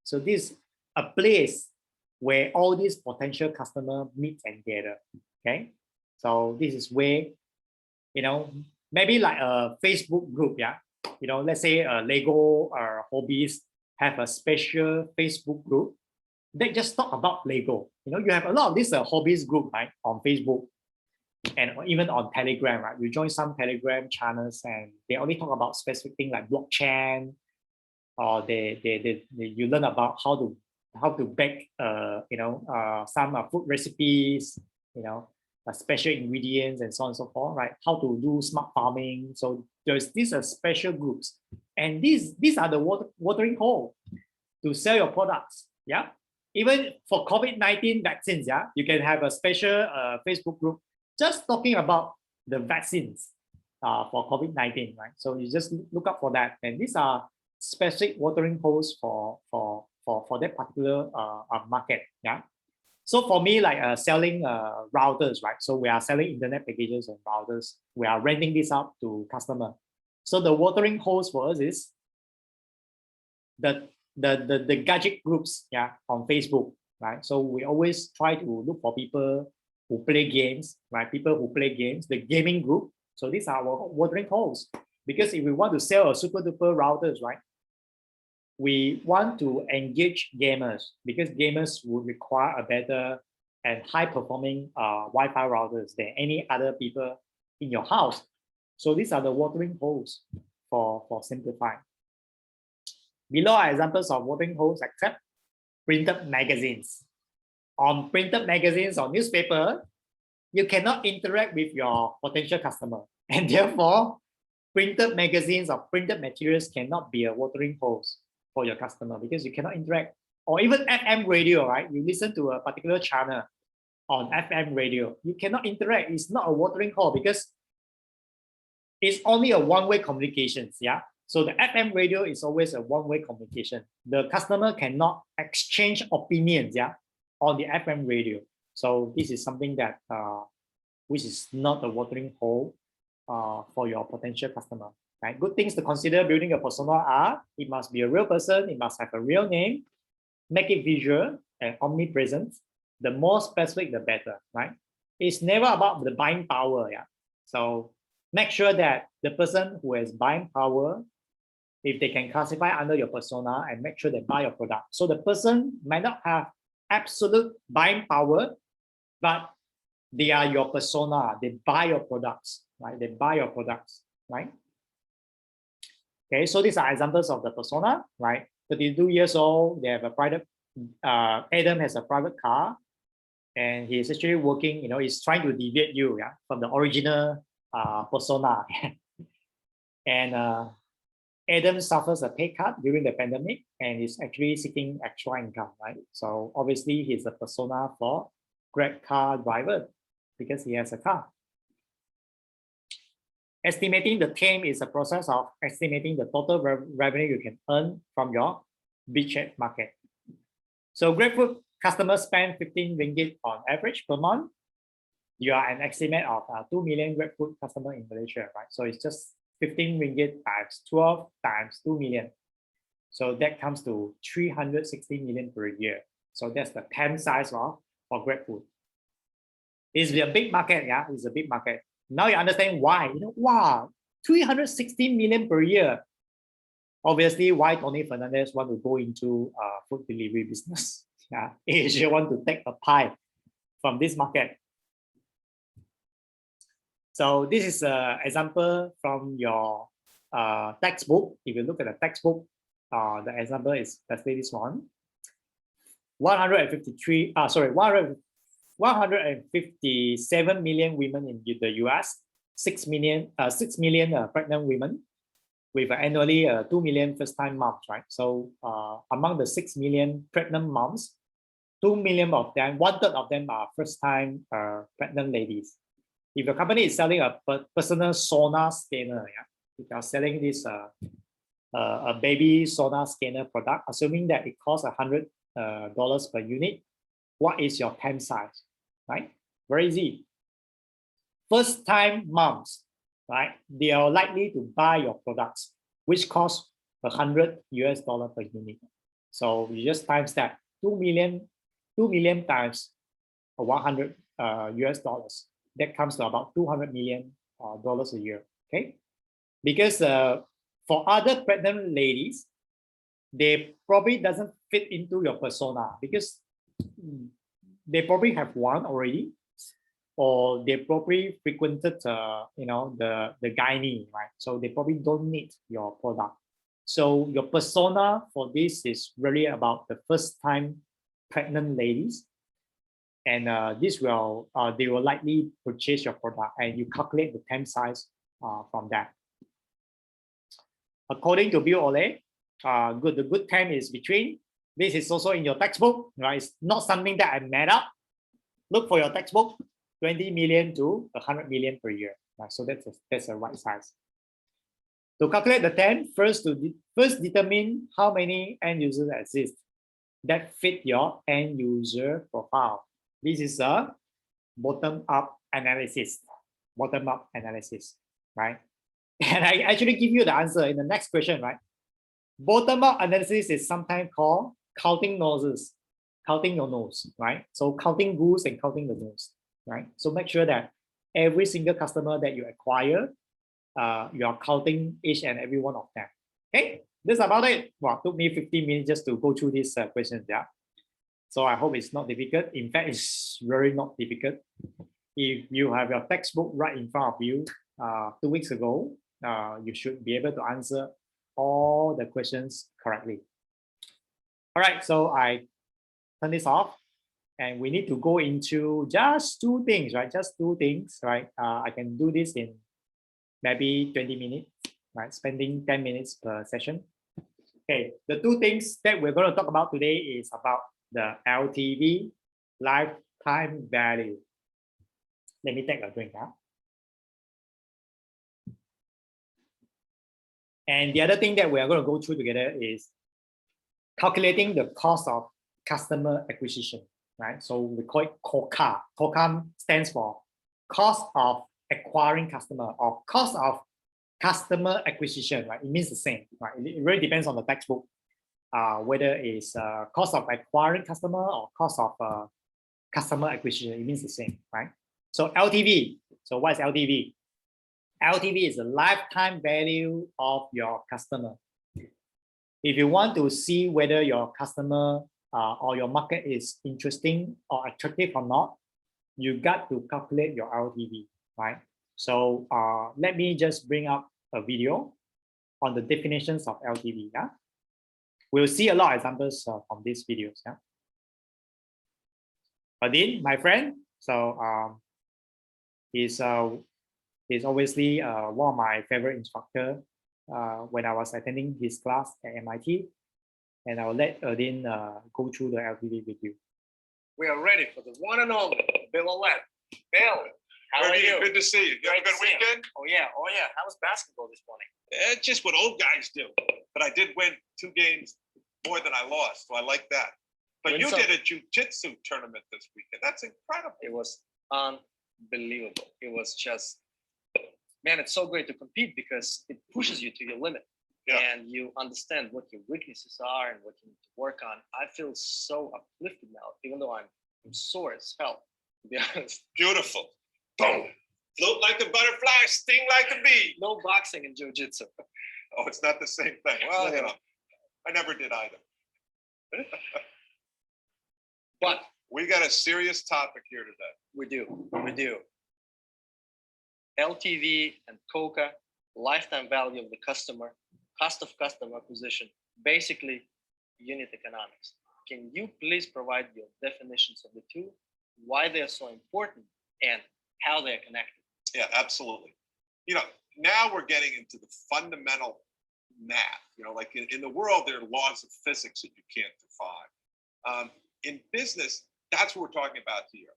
So this is a place where all these potential customers meet and gather. Okay, so this is where, you know, maybe like a Facebook group, yeah. You know, let's say Lego or hobbies have a special Facebook group. They just talk about Lego. You know, you have a lot of this hobbies group, right, on Facebook and even on Telegram, right? You join some Telegram channels and they only talk about specific things like blockchain, or you learn about how to bake, you know, some food recipes, you know, special ingredients and so on and so forth, right? How to do smart farming. So there's these special groups, and these are the watering hole to sell your products. Yeah, even for COVID-19 vaccines, yeah, you can have a special Facebook group just talking about the vaccines for COVID-19, right? So you just look up for that, and these are specific watering holes for that particular market. Yeah. So for me, like selling routers, right? So we are selling internet packages and routers. We are renting this out to customer. So the watering holes for us is the gadget groups, yeah, on Facebook, right? So we always try to look for people who play games, right? People who play games, the gaming group. So these are our watering holes. Because if we want to sell a super duper routers, right? We want to engage gamers, because gamers would require a better and high performing Wi-Fi routers than any other people in your house. So these are the watering holes for simplifying. Below are examples of watering holes except printed magazines. On printed magazines or newspaper, you cannot interact with your potential customer, and therefore printed magazines or printed materials cannot be a watering holes for your customer, because you cannot interact. Or even FM radio, right? You listen to a particular channel on FM radio, you cannot interact. It's not a watering hole because it's only a one-way communications. Yeah. So the FM radio is always a one-way communication. The customer cannot exchange opinions, yeah, on the FM radio. So this is something that which is not a watering hole for your potential customer. Right? Good things to consider building a persona are: it must be a real person, it must have a real name, make it visual and omnipresent, The more specific, the better, right? It's never about the buying power, yeah. So make sure that the person who has buying power, if they can classify under your persona and make sure they buy your product. So the person might not have absolute buying power, but they are your persona. They buy your products, right? They buy your products, right? Okay, so these are examples of the persona, right? 32 years old, they have a private, Adam has a private car, and he's actually working, he's trying to deviate you, yeah, from the original persona. And Adam suffers a pay cut during the pandemic and is actually seeking extra income, right? So obviously he's a persona for Grab car driver because he has a car. Estimating the TAM is a process of estimating the total revenue you can earn from your beachhead market. So GrabFood customers spend 15 ringgit on average per month. You are an estimate of 2 million GrabFood customer in Malaysia, right? So it's just 15 ringgit times 12 times 2 million. So that comes to 360 million per year. So that's the TAM size for GrabFood. It's a big market, yeah, it's a big market. Now you understand why, wow, 360 million per year. Obviously, why Tony Fernandez want to go into food delivery business. Yeah, Asia want to take a pie from this market. So this is an example from your textbook. If you look at the textbook, the example is, let's say this one. 157 million women in the US, 6 million pregnant women with annually 2 million first-time moms, right? So among the 6 million pregnant moms, 2 million of them, 1/3 of them are first-time pregnant ladies. If your company is selling a personal sauna scanner, yeah, if you are selling this a baby sauna scanner product, assuming that it costs $100 per unit, what is your TAM size, right? Very easy. First-time moms, right? They are likely to buy your products, which cost $100 per unit. So you just times that 2 million times 100 US dollars. That comes to about $200 million a year. Okay, because for other pregnant ladies, they probably doesn't fit into your persona because they probably have one already, or they probably frequented the gynae, right? So they probably don't need your product. So your persona for this is really about the first time pregnant ladies, and this will they will likely purchase your product, and you calculate the TAM size from that. According to Bill Ole, the good TAM is between. This is also in your textbook, right? It's not something that I made up. Look for your textbook, 20 million to 100 million per year. Right? So that's a right size. To calculate the TAM, first determine how many end users exist that fit your end user profile. This is a bottom-up analysis. Bottom-up analysis, right? And I actually give you the answer in the next question, right? Bottom-up analysis is sometimes called counting noses, counting your nose, right? So counting goose and counting the nose, right? So make sure that every single customer that you acquire, you are counting each and every one of them. Okay, that's about it. Well, it took me 15 minutes just to go through these questions, yeah. So I hope it's not difficult. In fact, it's very not difficult. If you have your textbook right in front of you 2 weeks ago, you should be able to answer all the questions correctly. All right, so I turn this off, and we need to go into just 2 things, right? Just 2 things, right? I can do this in maybe 20 minutes, right? Spending 10 minutes per session. Okay, the 2 things that we're going to talk about today is about the LTV, lifetime value. Let me take a drink now. And the other thing that we are going to go through together is calculating the cost of customer acquisition, right? So we call it COCA. COCA stands for cost of acquiring customer, or cost of customer acquisition, right? It means the same, right? It really depends on the textbook, whether it's cost of acquiring customer or cost of customer acquisition, it means the same, right? So LTV. So what is LTV? LTV is the lifetime value of your customer. If you want to see whether your customer or your market is interesting or attractive or not, you got to calculate your LTV, right? So let me just bring up a video on the definitions of LTV. Yeah, we'll see a lot of examples from these videos. Yeah, Adin, my friend, so he's obviously one of my favorite instructor when I was attending his class at MIT, and I'll let Adin go through the LTV with you. We are ready for the one and only Bill Olet. Bill, how are you? Good to see you. You have a good weekend? Oh yeah. How was basketball this morning? It's just what old guys do. But I did win 2 games more than I lost, so I like that. But you did a jiu-jitsu tournament this weekend. That's incredible. It was unbelievable. It was just, man, it's so great to compete because it pushes you to your limit. Yeah. And you understand what your weaknesses are and what you need to work on. I feel so uplifted now, even though I'm sore as hell, to be honest. Beautiful. Boom. Float like a butterfly, sting like a bee. No boxing in jiu-jitsu. Oh, it's not the same thing. Well, you know, I never did either. But we got a serious topic here today. We do. LTV and COCA, lifetime value of the customer, cost of customer acquisition, basically unit economics. Can you please provide your definitions of the two, why they're so important, and how they're connected? Yeah, absolutely. You know, now we're getting into the fundamental math. You know, like in the world, there are laws of physics that you can't define. In business, that's what we're talking about here.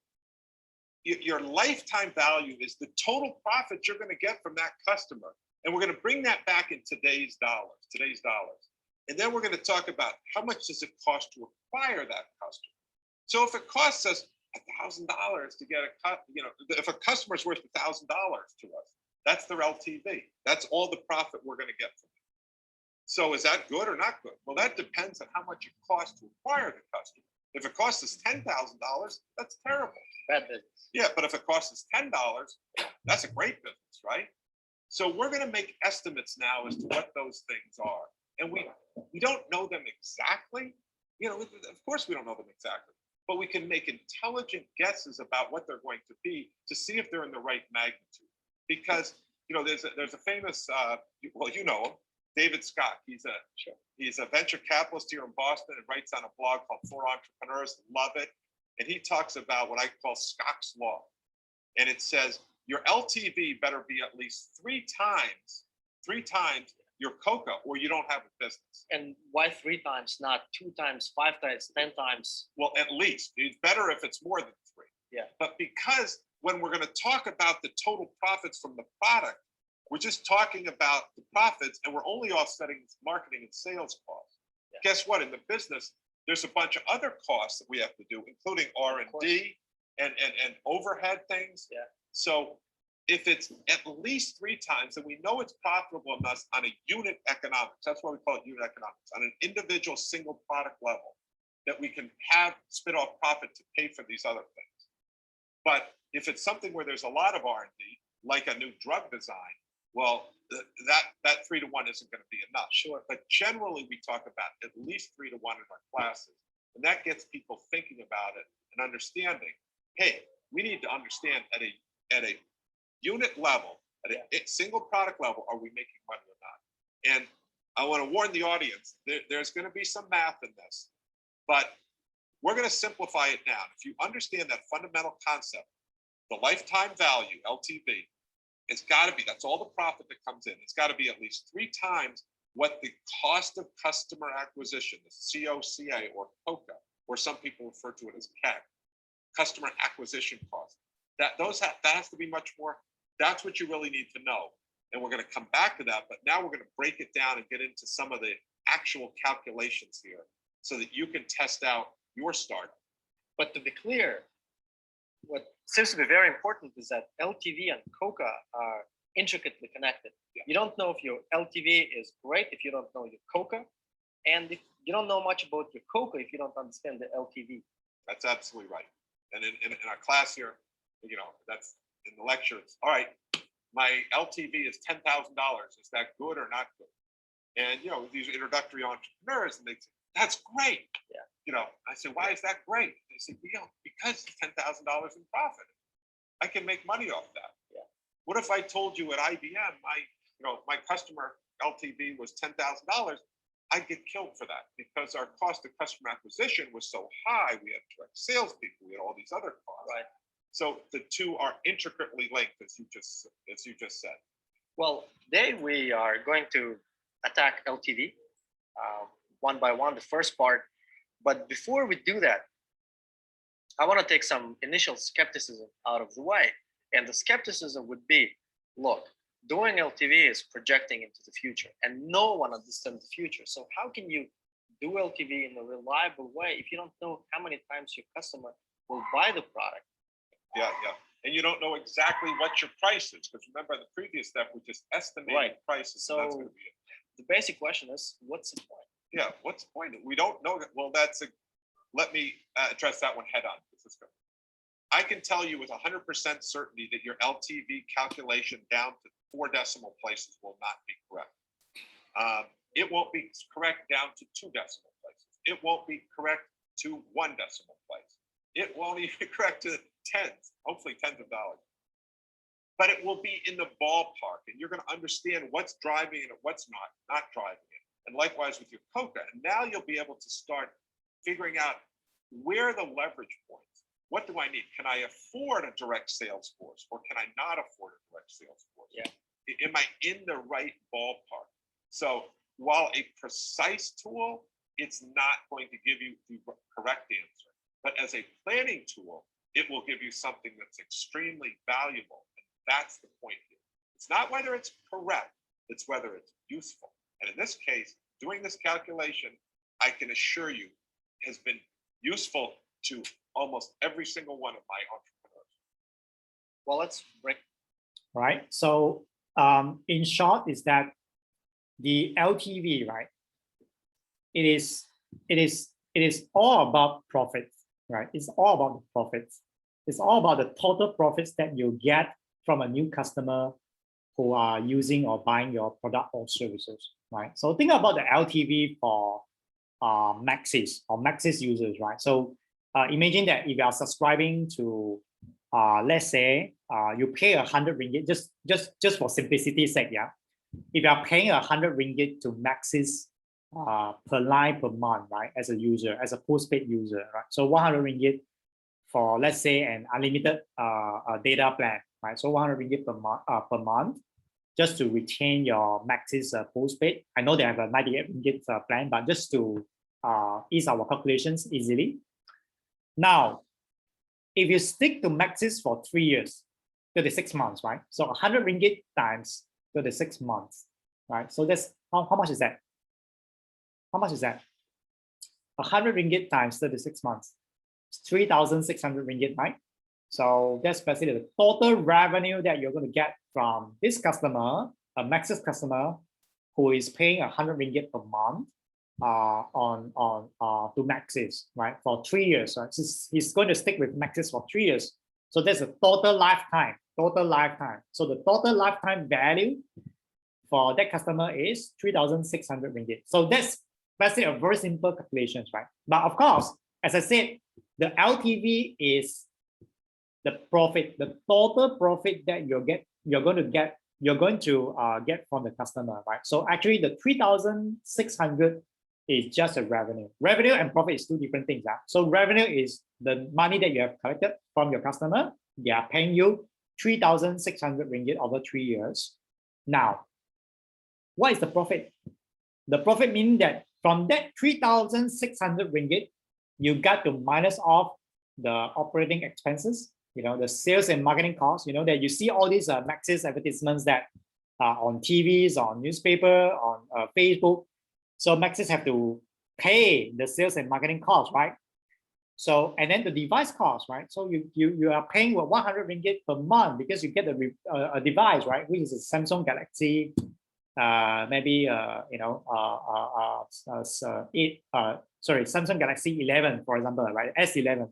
Your lifetime value is the total profit you're going to get from that customer. And we're going to bring that back in today's dollars. And then we're going to talk about how much does it cost to acquire that customer. So if it costs us $1,000 to get if a customer is worth $1,000 to us, that's their LTV. That's all the profit we're going to get from it. So is that good or not good? Well, that depends on how much it costs to acquire the customer. If it costs us $10,000, that's terrible. Bad business. Yeah, but if it costs us $10, that's a great business, right? So we're going to make estimates now as to what those things are. And we don't know them exactly. You know, of course we don't know them exactly, but we can make intelligent guesses about what they're going to be to see if they're in the right magnitude. Because, you know, there's a famous, well, you know him, David Scott. He's a venture capitalist here in Boston and writes on a blog called For Entrepreneurs. Love it. And he talks about what I call Scott's Law. And it says, your LTV better be at least three times your COCA, or you don't have a business. And why 3 times, not 2 times, 5 times, 10 times? Well, at least. It's better if it's more than 3. Yeah. But because when we're going to talk about the total profits from the product, we're just talking about the profits and we're only offsetting marketing and sales costs. Yeah. Guess what? In the business, there's a bunch of other costs that we have to do, including R&D and overhead things. Yeah. So if it's at least 3 times, then we know it's profitable enough on a unit economics. That's why we call it unit economics, on an individual single product level, that we can have spit off profit to pay for these other things. But if it's something where there's a lot of R&D, like a new drug design, well, that 3 to 1 isn't going to be enough. Sure. But generally, we talk about at least 3 to 1 in our classes. And that gets people thinking about it and understanding, hey, we need to understand at a unit level, at a single product level, are we making money or not? And I want to warn the audience, there's going to be some math in this, but we're going to simplify it down. If you understand that fundamental concept, the lifetime value, LTV, it's got to be, that's all the profit that comes in. It's got to be at least 3 times what the cost of customer acquisition, the COCA or COCA, or some people refer to it as CAC, customer acquisition cost. That has to be much more. That's what you really need to know. And we're going to come back to that, but now we're going to break it down and get into some of the actual calculations here so that you can test out your startup. But to be clear, what seems to be very important is that LTV and COCA are intricately connected. Yeah. You don't know if your LTV is great if you don't know your COCA, and if you don't know much about your COCA if you don't understand the LTV. That's absolutely right. And in our class here, you know, that's in the lecture, it's all right, my LTV is $10,000. Is that good or not good? And, you know, these introductory entrepreneurs, and they say, that's great. Yeah. You know, I said, why is that great? They say, you know, because it's $10,000 in profit. I can make money off that. Yeah. What if I told you at IBM, my customer LTV was $10,000? I'd get killed for that because our cost of customer acquisition was so high. We had direct salespeople, we had all these other costs. Right. So the two are intricately linked, as you just said. Well, today we are going to attack LTV one by one, the first part. But before we do that, I want to take some initial skepticism out of the way. And the skepticism would be, look, doing LTV is projecting into the future, and no one understands the future. So how can you do LTV in a reliable way if you don't know how many times your customer will buy the product? Yeah. And you don't know exactly what your price is, because remember the previous step, we just estimated prices. So that's going to be it. The basic question is, what's the point? Yeah, what's the point? We don't know that. Well, let me address that one head on. Let's go. I can tell you with 100% certainty that your LTV calculation down to 4 decimal places will not be correct. It won't be correct down to 2 decimal places. It won't be correct to 1 decimal place. It won't even be correct to tens, hopefully tens of dollars. But it will be in the ballpark, and you're going to understand what's driving it and what's not driving it. And likewise with your COCA. And now you'll be able to start figuring out where are the leverage points. What do I need? Can I afford a direct sales force, or can I not afford a direct sales force? Yeah. Am I in the right ballpark? So while a precise tool, it's not going to give you the correct answer. But as a planning tool, it will give you something that's extremely valuable. And that's the point here. It's not whether it's correct, it's whether it's useful. And in this case, doing this calculation, I can assure you, has been useful to almost every single one of my entrepreneurs. Well, let's break. Right. So in short, is that the LTV, right? It is all about profits, right? It's all about the profits. It's all about the total profits that you get from a new customer who are using or buying your product or services, right? So think about the LTV for Maxis or Maxis users, right? So imagine that if you are subscribing to, let's say, you pay 100 ringgit, just for simplicity's sake, yeah. If you are paying 100 ringgit to Maxis per line per month, right, as a user, as a postpaid user, right? So 100 ringgit for, let's say, an unlimited data plan, right? So 100 ringgit per month, just to retain your Maxis postpaid. I know they have a 98 ringgit plan, but just to ease our calculations easily. Now, if you stick to Maxis for 3 years, 36 months, right? So 100 ringgit times 36 months, right? So that's how much is that? How much is that? 100 ringgit times 36 months. It's 3,600 ringgit, right? So that's basically the total revenue that you're going to get from this customer, a Maxis customer, who is paying 100 ringgit per month to Maxis, right, for 3 years. Right? So he's going to stick with Maxis for 3 years. So that's a total lifetime. So the total lifetime value for that customer is 3,600 ringgit. So that's basically a very simple calculation, right? But of course, as I said, the LTV is the profit, the total profit that you're going to get from the customer, right? So actually, the 3,600 is just a revenue. Revenue and profit is 2 different things. So revenue is the money that you have collected from your customer. They are paying you 3,600 ringgit over 3 years. Now, what is the profit? The profit means that from that 3,600 ringgit, you got to minus off the operating expenses, the sales and marketing costs, that you see all these Maxis advertisements that are on TVs, on newspaper, on Facebook. So Maxis have to pay the sales and marketing costs, right? So, and then the device cost, right? So you are paying 100 ringgit per month because you get a device, right? Which is a Samsung Galaxy, maybe Samsung Galaxy 11, for example, right? S11.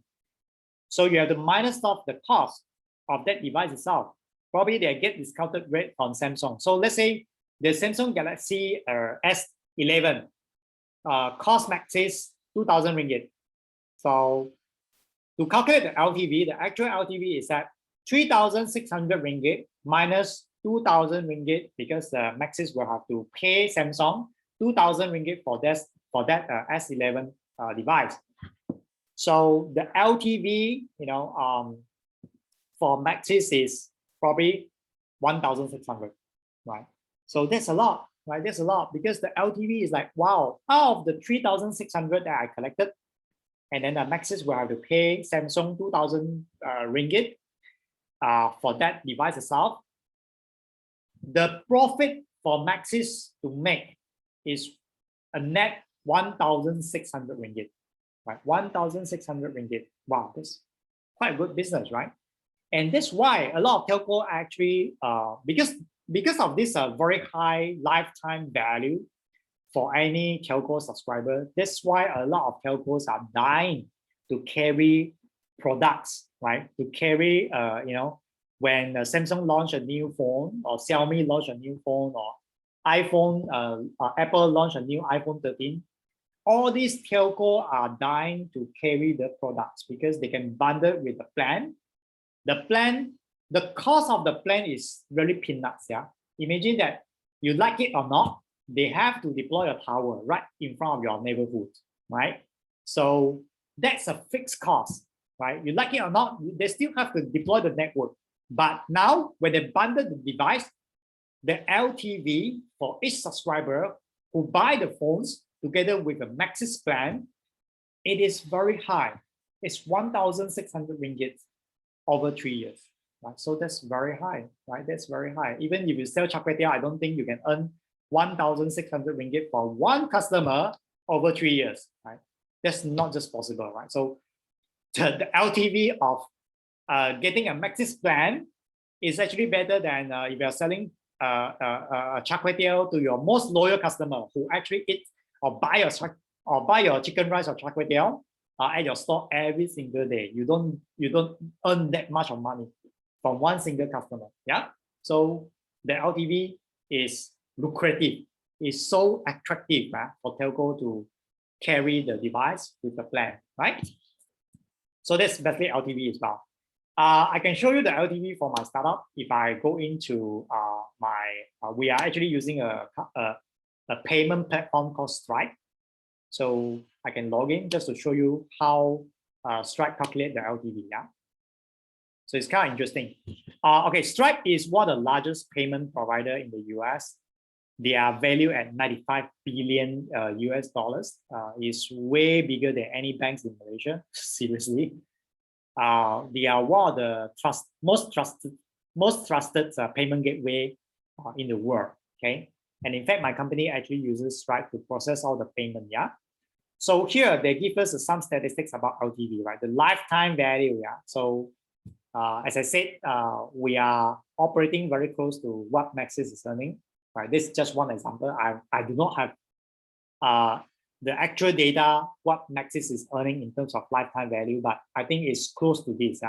So you have to minus off the cost of that device itself. Probably they get discounted rate from Samsung. So let's say the Samsung Galaxy S11 cost maxes 2,000 ringgit. So to calculate the LTV, the actual LTV is at 3,600 ringgit minus 2,000 ringgit, because the maxis will have to pay Samsung 2,000 ringgit for that S11 device. So the LTV, for maxis is probably 1,600, right? So that's a lot, right? That's a lot, because the LTV is like, wow, out of the 3,600 that I collected, and then the maxis will have to pay Samsung 2,000 ringgit for that device itself. The profit for maxis to make is a net 1,600 ringgit, right? 1,600 ringgit. Wow, that's quite a good business, right? And that's why a lot of telco actually, because of this very high lifetime value for any telco subscriber, that's why a lot of telcos are dying to carry products, right? To carry, when Samsung launch a new phone, or Xiaomi launch a new phone, or iPhone, Apple launch a new iPhone 13, all these telco are dying to carry the products because they can bundle with the plan. The cost of the plan is really peanuts. Yeah, imagine that you like it or not, they have to deploy a tower right in front of your neighborhood, right? So that's a fixed cost, right? You like it or not, they still have to deploy the network. But now when they bundle the device, the LTV for each subscriber who buy the phones together with the maxis plan, it is very high. It's 1,600 ringgit over 3 years. Right? So that's very high, right? That's very high. Even if you sell char kway teow, I don't think you can earn 1,600 ringgit for one customer over 3 years, right? That's not just possible, right? So the LTV of getting a maxis plan is actually better than if you're selling char kway teow to your most loyal customer who actually eat or buy your chicken rice or char kway teow at your store every single day. You don't earn that much of money from one single customer. Yeah. So the LTV is lucrative. It's so attractive for telco to carry the device with the plan, right? So that's basically LTV as well. I can show you the LTV for my startup. If I go into we are actually using a payment platform called Stripe. So I can log in just to show you how Stripe calculate the LTV. Yeah. So it's kind of interesting. Okay, Stripe is one of the largest payment provider in the US. They are valued at 95 billion US dollars. It's way bigger than any banks in Malaysia. Seriously. They are one of the most trusted payment gateway in the world. Okay, and in fact, my company actually uses Stripe to process all the payment. Yeah. So here they give us some statistics about LTV, right? The lifetime value. Yeah. So as I said, we are operating very close to what Maxis is earning. Right. This is just one example. I do not have the actual data, what Maxis is earning in terms of lifetime value, but I think it's close to this,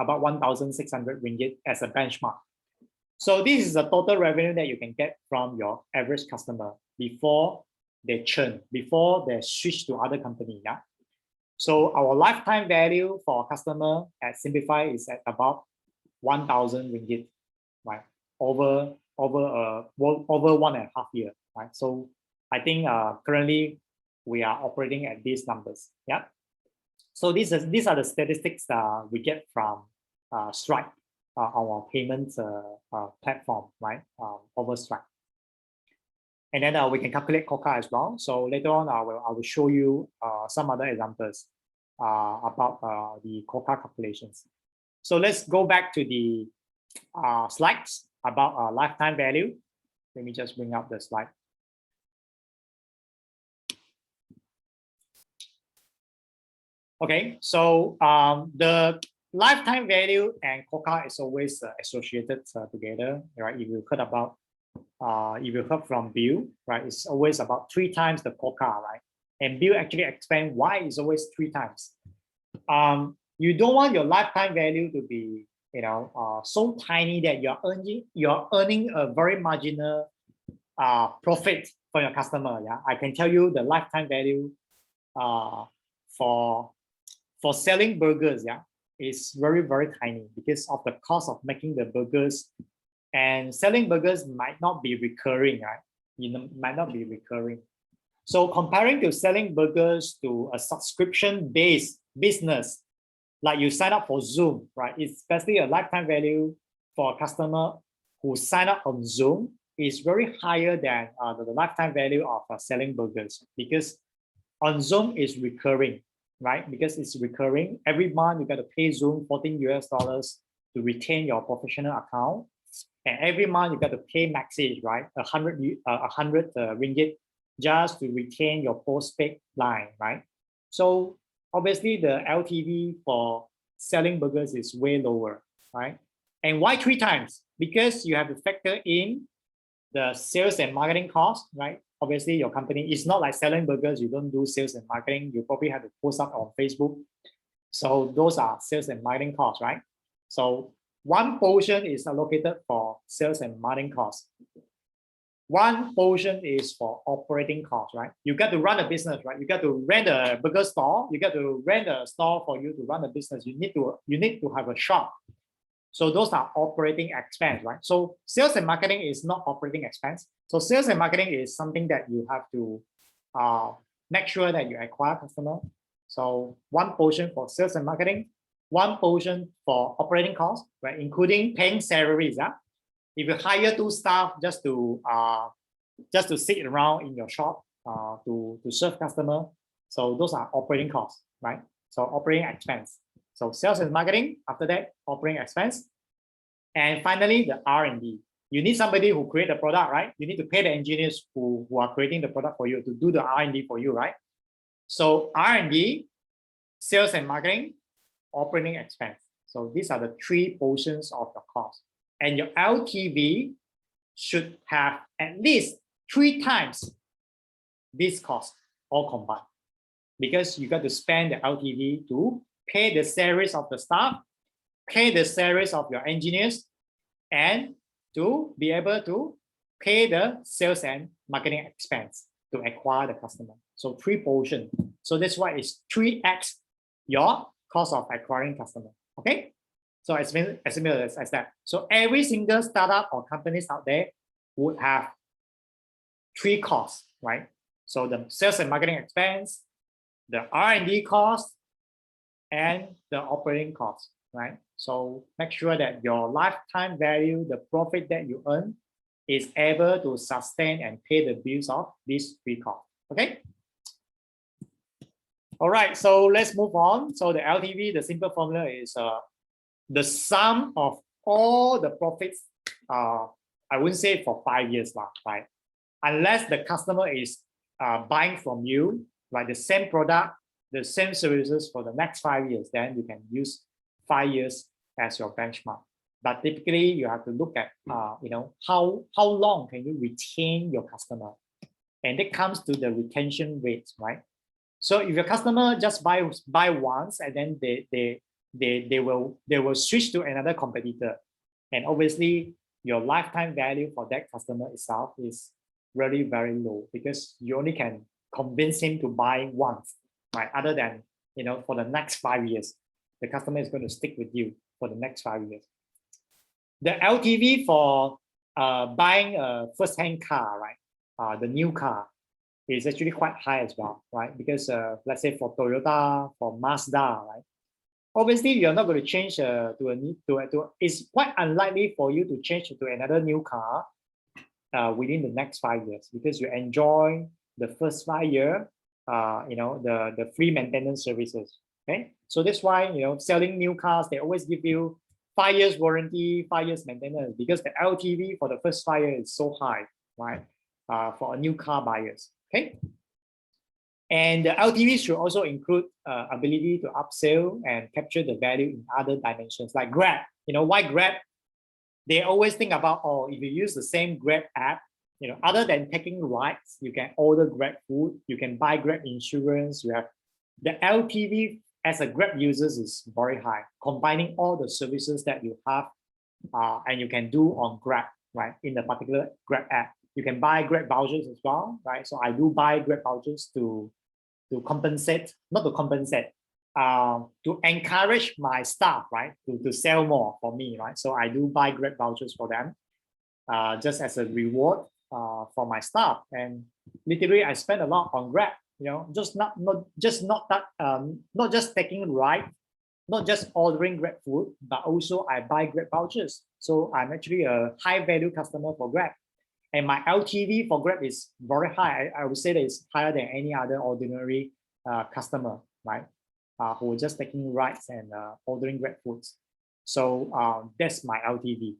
about 1,600 ringgit as a benchmark. So this is the total revenue that you can get from your average customer before they churn, before they switch to other company. Yeah. So our lifetime value for a customer at Simplify is at about 1,000 ringgit, right? Over 1.5 years, right? So I think currently we are operating at these numbers. Yeah. So these are the statistics we get from Stripe, our payments platform, right? Over Stripe. And then we can calculate COCA as well. So later on, I will show you some other examples about the COCA calculations. So let's go back to the slides about lifetime value. Let me just bring up the slide. Okay, so the lifetime value and COCA is always associated together, right? If you heard about, if you heard from Bill, right, it's always about 3 times the COCA, right? And Bill actually explained why it's always 3 times. You don't want your lifetime value to be, so tiny that you're earning a very marginal profit for your customer. Yeah, I can tell you the lifetime value for selling burgers, yeah, is very, very tiny because of the cost of making the burgers, and selling burgers might not be recurring, right? Might not be recurring. So comparing to selling burgers to a subscription-based business, like you sign up for Zoom, right? It's especially a lifetime value for a customer who sign up on Zoom is very higher than the lifetime value of selling burgers, because on Zoom is recurring, right? Because it's recurring. Every month you got to pay Zoom $14 to retain your professional account. And every month you got to pay Maxage, right? 100 ringgit just to retain your postpaid line, right? So obviously the LTV for selling burgers is way lower, right? And why 3 times? Because you have to factor in the sales and marketing cost, right? Obviously your company is not like selling burgers. You don't do sales and marketing. You probably have to post up on Facebook. So those are sales and marketing costs, right? So one portion is allocated for sales and marketing costs. One portion is for operating costs, right? You got to run a business, right? You got to rent a burger store. You got to rent a store for you to run a business. You need to have a shop. So those are operating expense, right? So sales and marketing is not operating expense. So sales and marketing is something that you have to make sure that you acquire customer. So one portion for sales and marketing, one portion for operating costs, right? Including paying salaries. Yeah? If you hire 2 staff just to sit around in your shop to serve customer, so those are operating costs, right? So operating expense. So sales and marketing, after that, operating expense. And finally, the R&D. You need somebody who create the product, right? You need to pay the engineers who are creating the product for you to do the R&D for you, right? So R&D, sales and marketing, operating expense. So these are the 3 portions of the cost. And your LTV should have at least 3 times this cost all combined, because you got to spend the LTV to pay the salaries of the staff, pay the salaries of your engineers, and to be able to pay the sales and marketing expense to acquire the customer. So 3 portions. So that's why it's 3x your cost of acquiring customer. Okay. So as similar as that. So every single startup or companies out there would have 3 costs, right? So the sales and marketing expense, the R&D cost, and the operating cost, right? So make sure that your lifetime value, the profit that you earn, is able to sustain and pay the bills of these 3 costs. Okay. All right. So let's move on. So the LTV, the simple formula is the sum of all the profits. I wouldn't say for 5 years, right? Unless the customer is buying from you, like the same product, the same services for the next 5 years, then you can use 5 years as your benchmark. But typically, you have to look at how long can you retain your customer, and it comes to the retention rates, right? So if your customer just buy once and then they will switch to another competitor, and obviously your lifetime value for that customer itself is really very low, because you only can convince him to buy once, right? Other than, for the next 5 years, the customer is going to stick with you for the next 5 years. The LTV for buying a first-hand car, right? The new car is actually quite high as well, right? Because let's say for Toyota, for Mazda, right? Obviously, you're not going to change it's quite unlikely for you to change to another new car within the next 5 years, because you enjoy the first 5 years, the free maintenance services. Okay, so that's why selling new cars, they always give you 5 years warranty, 5 years maintenance, because the LTV for the first 5 years is so high, right? For a new car buyers. Okay. And the LTV should also include ability to upsell and capture the value in other dimensions, like Grab. Why Grab? They always think about, if you use the same Grab app, other than taking rides, you can order Grab food, you can buy Grab insurance, you have the LTV as a Grab users is very high, combining all the services that you have and you can do on Grab, right? In the particular Grab app, you can buy Grab vouchers as well, right? So I do buy Grab vouchers to compensate, not to compensate, to encourage my staff, right? To sell more for me, right? So I do buy Grab vouchers for them, just as a reward for my staff. And literally, I spend a lot on Grab. You know, not just taking ride, not just ordering Grab food, but also I buy Grab vouchers. So I'm actually a high value customer for Grab. And my LTV for Grab is very high. I would say that it's higher than any other ordinary customer, right? Who are just taking rides and ordering Grab foods. So that's my LTV.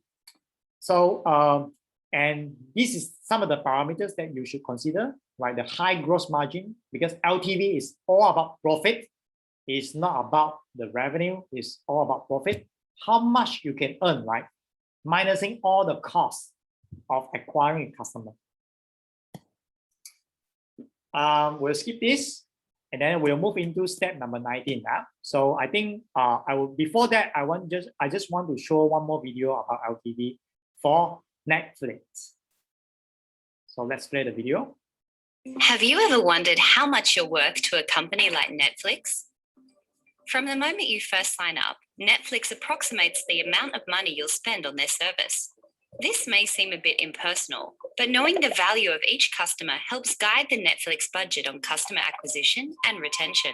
So, and this is some of the parameters that you should consider, right? The high gross margin, because LTV is all about profit. It's not about the revenue. It's all about profit. How much you can earn, right? Minusing all the costs of acquiring a customer. We'll skip this, and then we'll move into step number 19. So I think I will. Before that, I just want to show one more video about LTV for Netflix. So let's play the video. Have you ever wondered how much you're worth to a company like Netflix? From the moment you first sign up, Netflix approximates the amount of money you'll spend on their service. This may seem a bit impersonal, but knowing the value of each customer helps guide the Netflix budget on customer acquisition and retention.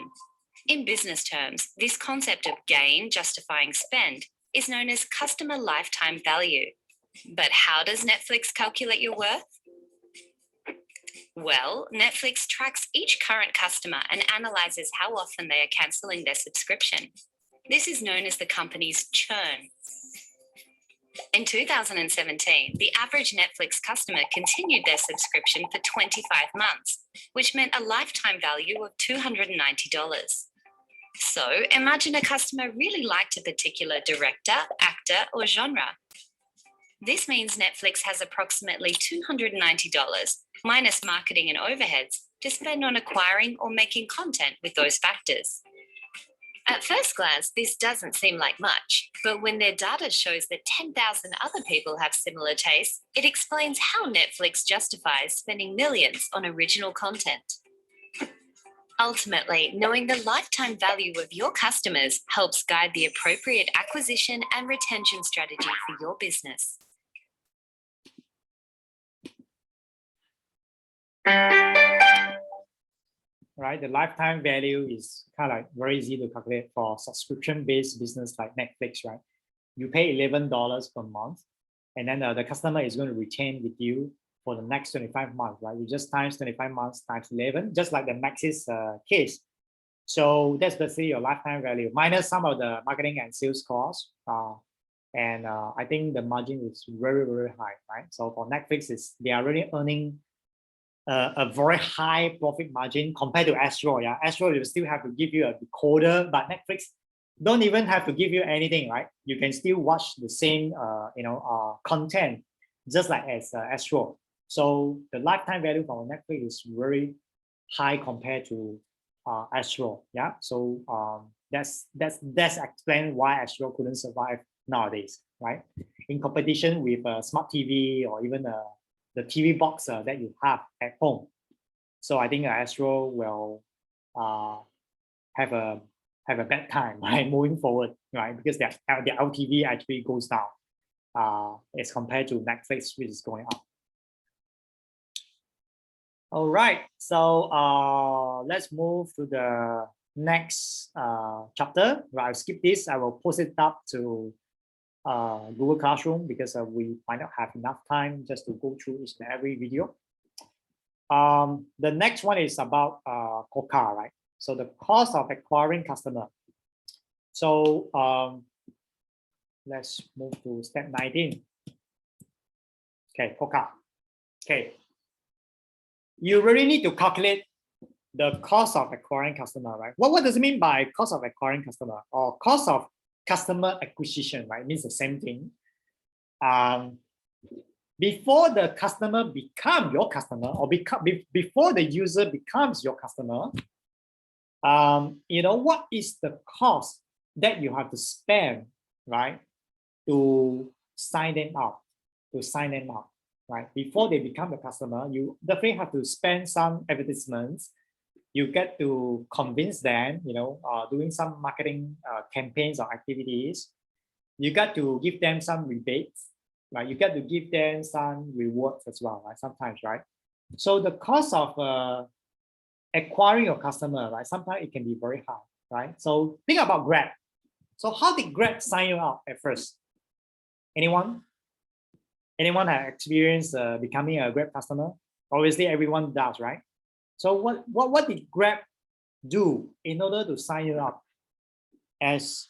In business terms, this concept of gain justifying spend is known as customer lifetime value. But how does Netflix calculate your worth? Well, Netflix tracks each current customer and analyzes how often they are cancelling their subscription. This is known as the company's churn. In 2017, the average Netflix customer continued their subscription for 25 months, which meant a lifetime value of $290. So imagine a customer really liked a particular director, actor, or genre. This means Netflix has approximately $290 minus marketing and overheads to spend on acquiring or making content with those factors. At first glance, this doesn't seem like much, but when their data shows that 10,000 other people have similar tastes, it explains how Netflix justifies spending millions on original content. Ultimately, knowing the lifetime value of your customers helps guide the appropriate acquisition and retention strategy for your business. Right, the lifetime value is kind of like very easy to calculate for subscription-based business like Netflix, right? You pay $11 per month, and then the customer is going to retain with you for the next 25 months, right? You just times 25 months times 11, just like the Maxis case. So that's basically your lifetime value minus some of the marketing and sales costs. And I think the margin is very, very high, right? So for Netflix, they are really earning a very high profit margin compared to Astro. Yeah, Astro you still have to give you a decoder, but Netflix don't even have to give you anything, right? You can still watch the same content just like as Astro. So the lifetime value for Netflix is very high compared to Astro. Yeah, so that's explain why Astro couldn't survive nowadays, right? In competition with smart TV or even the TV box that you have at home. So I think Astro will have a bad time, right, moving forward, right, because their LTV actually goes down as compared to Netflix, which is going up. All right, so let's move to the next chapter. Right, I'll skip this. I will post it up to Google Classroom because we might not have enough time just to go through each and every video. The next one is about COCA, right? So the cost of acquiring customer. So let's move to step 19. Okay, COCA. Okay, you really need to calculate the cost of acquiring customer, right? What does it mean by cost of acquiring customer or cost of customer acquisition, right? It means the same thing. Before the customer become your customer or before the user becomes your customer, you know, what is the cost that you have to spend, right, to sign them up, right? Before they become a customer, you definitely have to spend some advertisements. You get to convince them, you know, doing some marketing campaigns or activities. You got to give them some rebates, right? You get to give them some rewards as well, right? Sometimes, right? So the cost of acquiring your customer, right? Sometimes it can be very high, right? So think about Grab. So how did Grab sign you up at first? Anyone? Anyone have experienced becoming a Grab customer? Obviously, everyone does, right? So what did Grab do in order to sign you up as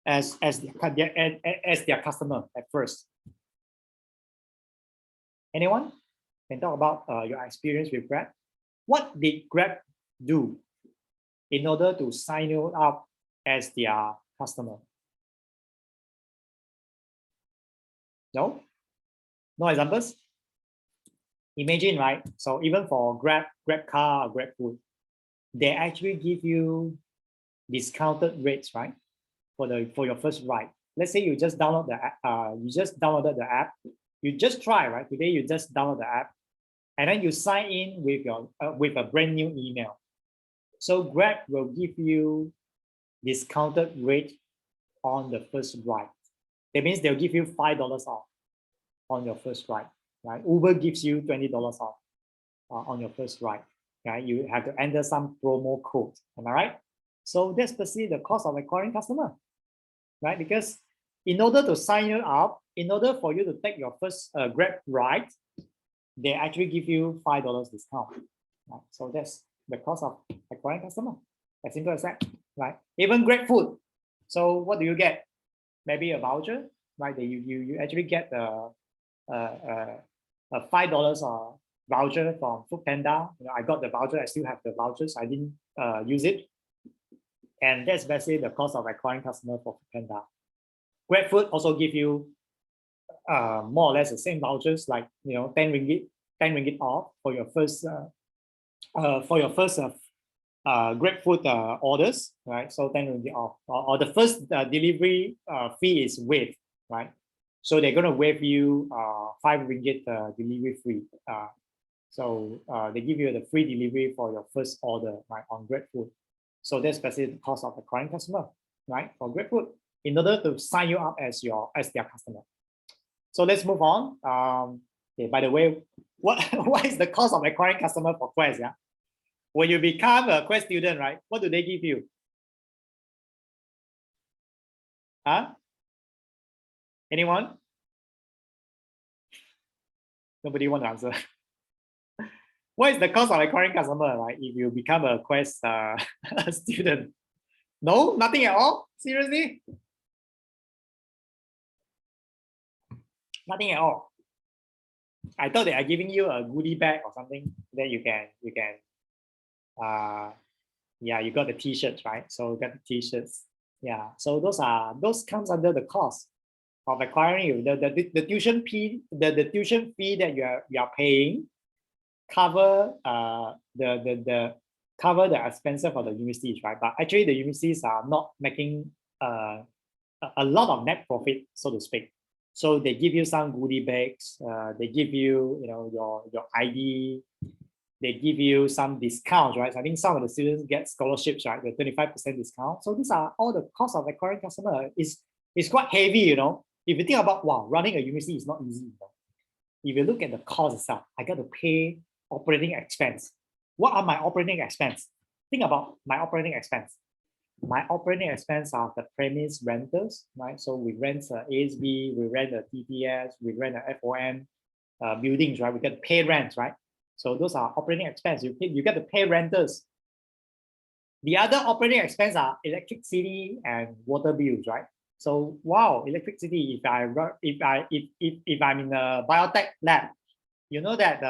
their customer at first? Anyone can talk about your experience with Grab? What did Grab do in order to sign you up as their customer? No? No examples? Imagine, right? So even for Grab car, Grab food, they actually give you discounted rates, right? For your first ride. Let's say you just download the app, you just downloaded the app, you just try, right? Today you just download the app, and then you sign in with your with a brand new email. So Grab will give you discounted rate on the first ride. That means they'll give you $5 off on your first ride, right? Uber gives you $20 off on your first ride, right? You have to enter some promo code, am I right? So that's basically the cost of acquiring customer, right? Because in order to sign you up, in order for you to take your first Grab ride, they actually give you $5 discount, right? So that's the cost of acquiring customer, as simple as that, right? Even Grab food. So what do you get? Maybe a voucher, right? You actually get a $5 voucher from Foodpanda. You know, I got the voucher. I still have the vouchers. I didn't use it, and that's basically the cost of acquiring customer for Foodpanda. GrabFood also give you more or less the same vouchers, like 10 ringgit off for your first GrabFood orders, right? So 10 ringgit off, or the first delivery fee is waived, right? So they're gonna waive you 5 ringgit delivery fee. So they give you the free delivery for your first order, right, on GrabFood. So that's basically the cost of acquiring customer, right, for GrabFood, in order to sign you up as their customer. So let's move on. Okay, by the way, what is the cost of acquiring customer for Quest? Yeah, when you become a Quest student, right, what do they give you? Huh? Anyone? Nobody want to answer. What is the cost of acquiring customer, right, if you become a Quest student? No, nothing at all. Seriously, nothing at all. I thought they are giving you a goodie bag or something that you can yeah, you got the t-shirts, right? So you got the t-shirts. Yeah, so those comes under the cost of acquiring you. The tuition fee, the tuition fee that you are paying cover cover the expenses for the universities, right? But actually the universities are not making a lot of net profit, so to speak. So they give you some goodie bags, they give you your ID, they give you some discounts, right? So I think some of the students get scholarships, right? The 25% discount. So these are all the costs of acquiring customer. It's quite heavy, you know. If you think about, wow, running a university is not easy, you know. If you look at the cost itself, I got to pay operating expense. What are my operating expense? Think about my operating expense. My operating expense are the premise rentals, right? So we rent ASB, we rent a TTS, we rent a FOM buildings, right? We get to pay rent, right? So those are operating expense. You get to pay renters. The other operating expense are electricity and water bills, right? So wow, electricity. If I'm in a biotech lab, you know that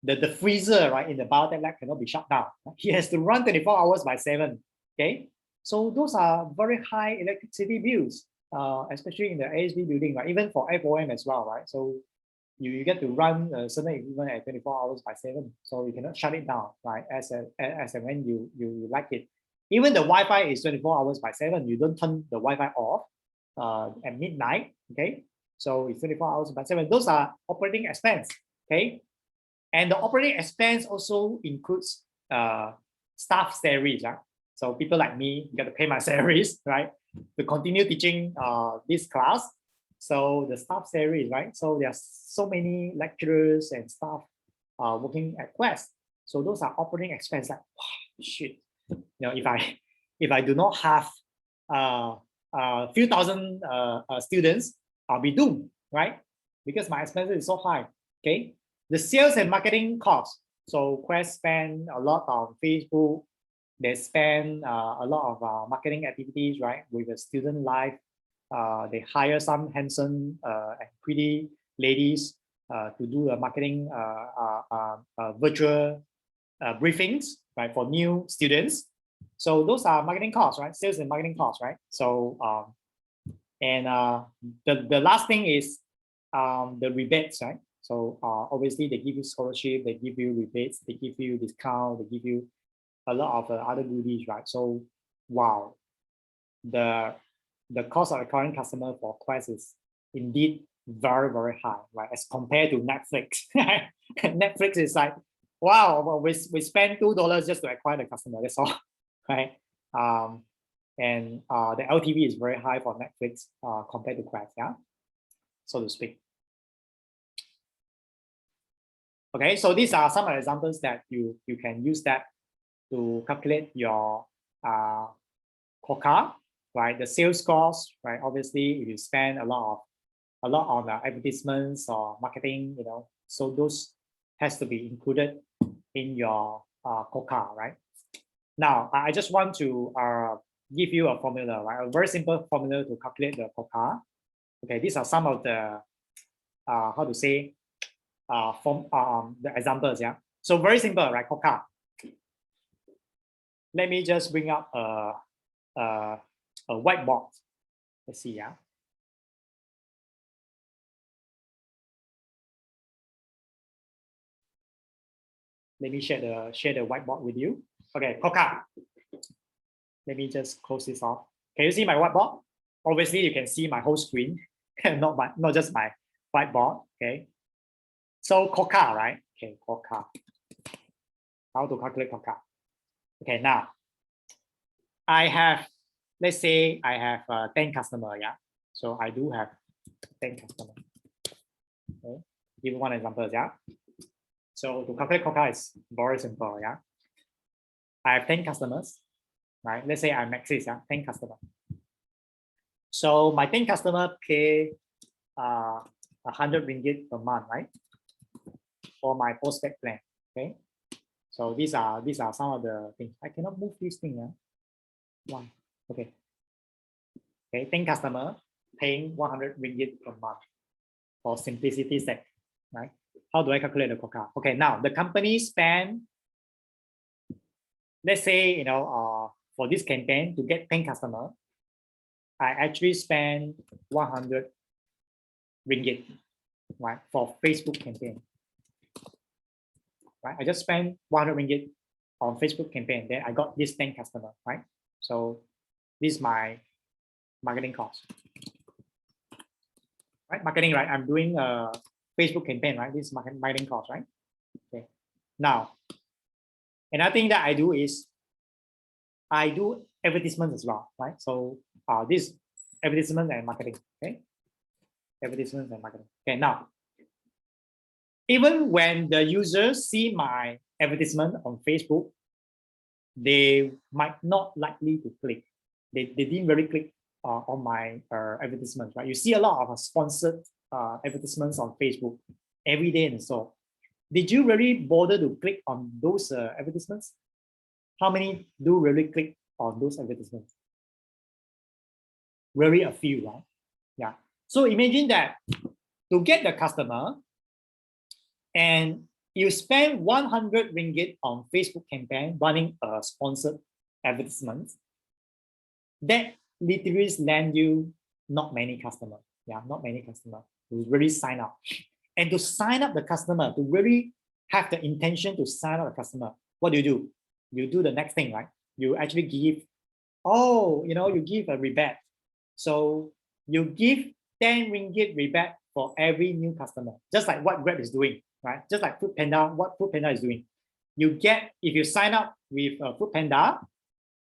the freezer, right, in the biotech lab cannot be shut down. He has to run 24 hours by 7. Okay, so those are very high electricity bills, especially in the ASB building, right? Even for FOM as well, right? So you get to run a certain equipment at 24 hours by 7, so you cannot shut it down, right? As and when you like it. Even the Wi-Fi is 24 hours by 7. You don't turn the Wi-Fi off at midnight. Okay, so it's 24 hours by 7. Those are operating expense. Okay, and the operating expense also includes staff salaries. Right? So people like me got to pay my salaries, right, to continue teaching this class. So the staff salaries, right? So there are so many lecturers and staff working at Quest. So those are operating expense. Like, wow, shit. If I do not have a few thousand students, I'll be doomed, right? Because my expenses is so high. Okay, the sales and marketing costs. So Quest spend a lot on Facebook. They spend a lot of marketing activities, right, with the student life. They hire some handsome and pretty ladies to do the marketing virtual briefings, right, for new students. So those are marketing costs, right? Sales and marketing costs, right? So the last thing is the rebates, right? So obviously they give you scholarship, they give you rebates, they give you discount, they give you a lot of other goodies, right? So wow, the cost of acquiring customer for Quest is indeed very, very high, right? As compared to Netflix. Netflix is like, wow, we spend $2 just to acquire the customer. That's all, right? And the LTV is very high for Netflix compared to Quest, yeah, so to speak. Okay, so these are some examples that you can use that to calculate your COCA, right? The sales cost, right? Obviously, if you spend a lot on advertisements or marketing, so those has to be included in your COCA, right? Now, I just want to give you a formula, right? A very simple formula to calculate the COCA. Okay, these are some of the how to say the examples, yeah. So very simple, right? COCA. Let me just bring up a whiteboard. Let's see, yeah. Let me share the whiteboard with you. Okay, COCA. Let me just close this off. Can you see my whiteboard? Obviously, you can see my whole screen, not just my whiteboard. Okay. So COCA, right? Okay, COCA. How to calculate COCA? Okay, now let's say I have 10 customers, yeah. So I do have 10 customers. Okay. Give one example, yeah. So to calculate COCA is very simple, yeah. I have 10 customers, right? Let's say I'm Maxis, yeah, 10 customers. So my 10 customers pay 100 ringgit per month, right? For my postpaid plan. Okay. So these are some of the things. I cannot move this thing. Yeah. Why? Okay. Okay. 10 customers paying 100 ringgit per month for simplicity's sake, right? How do I calculate the COCA? Okay. Now the company spend, let's say, for this campaign to get 10 customers, I actually spend 100 ringgit, right, for Facebook campaign. Right, I just spent 100 ringgit on Facebook campaign. Then I got this 10 customers, right? So this is my marketing cost, right? Marketing, right? I'm doing a Facebook campaign, right? This is marketing cost, right? Okay. Now, another thing that I do is I do advertisements as well, right? So this advertisement and marketing, okay? Advertisements and marketing. Okay, now, even when the users see my advertisement on Facebook, they might not likely to click. They didn't really click on my advertisements, right? You see a lot of sponsored advertisements on Facebook every day and so. Did you really bother to click on those advertisements? How many do really click on those advertisements? Really a few, right? Yeah. So imagine that to get the customer, and you spend 100 ringgit on Facebook campaign running a sponsored advertisement, that literally land you not many customers. Yeah, not many customers who really sign up. And to sign up the customer, to really have the intention to sign up the customer, what do? You do the next thing, right? You actually give, you give a rebate. So you give 10 ringgit rebate for every new customer, just like what Grab is doing, right? Just like Foodpanda, what Foodpanda is doing. You get, if you sign up with Foodpanda,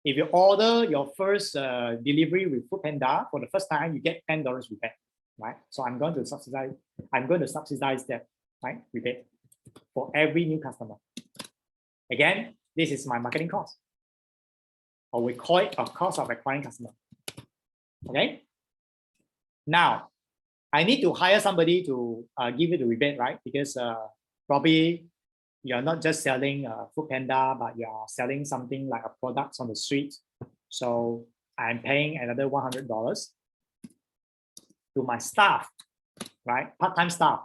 if you order your first delivery with Foodpanda for the first time, you get $10 rebate, right? So I'm going to subsidize that, right? Rebate for every new customer. Again, this is my marketing cost, or we call it a cost of acquiring customer. Okay. Now, I need to hire somebody to give you the rebate, right? Because probably you're not just selling Foodpanda, but you're selling something like a product on the street. So I'm paying another $100 to my staff, right? Part-time staff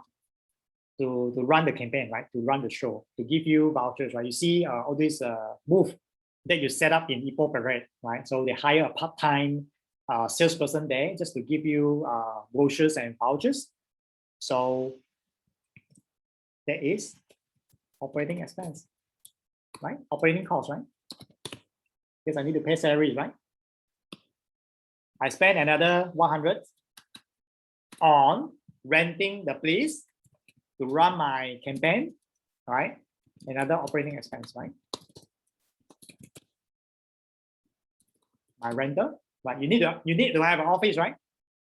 to run the campaign, right? To run the show, to give you vouchers, right? You see all these booths that you set up in Ipoh Parade, right? So they hire a part-time salesperson there just to give you brochures and vouchers. So that is operating expense, right? Operating cost, right? Because I need to pay salary, right? I spend another 100 on renting the place to run my campaign, right? Another operating expense, right? My rental, right? You need to have an office, right?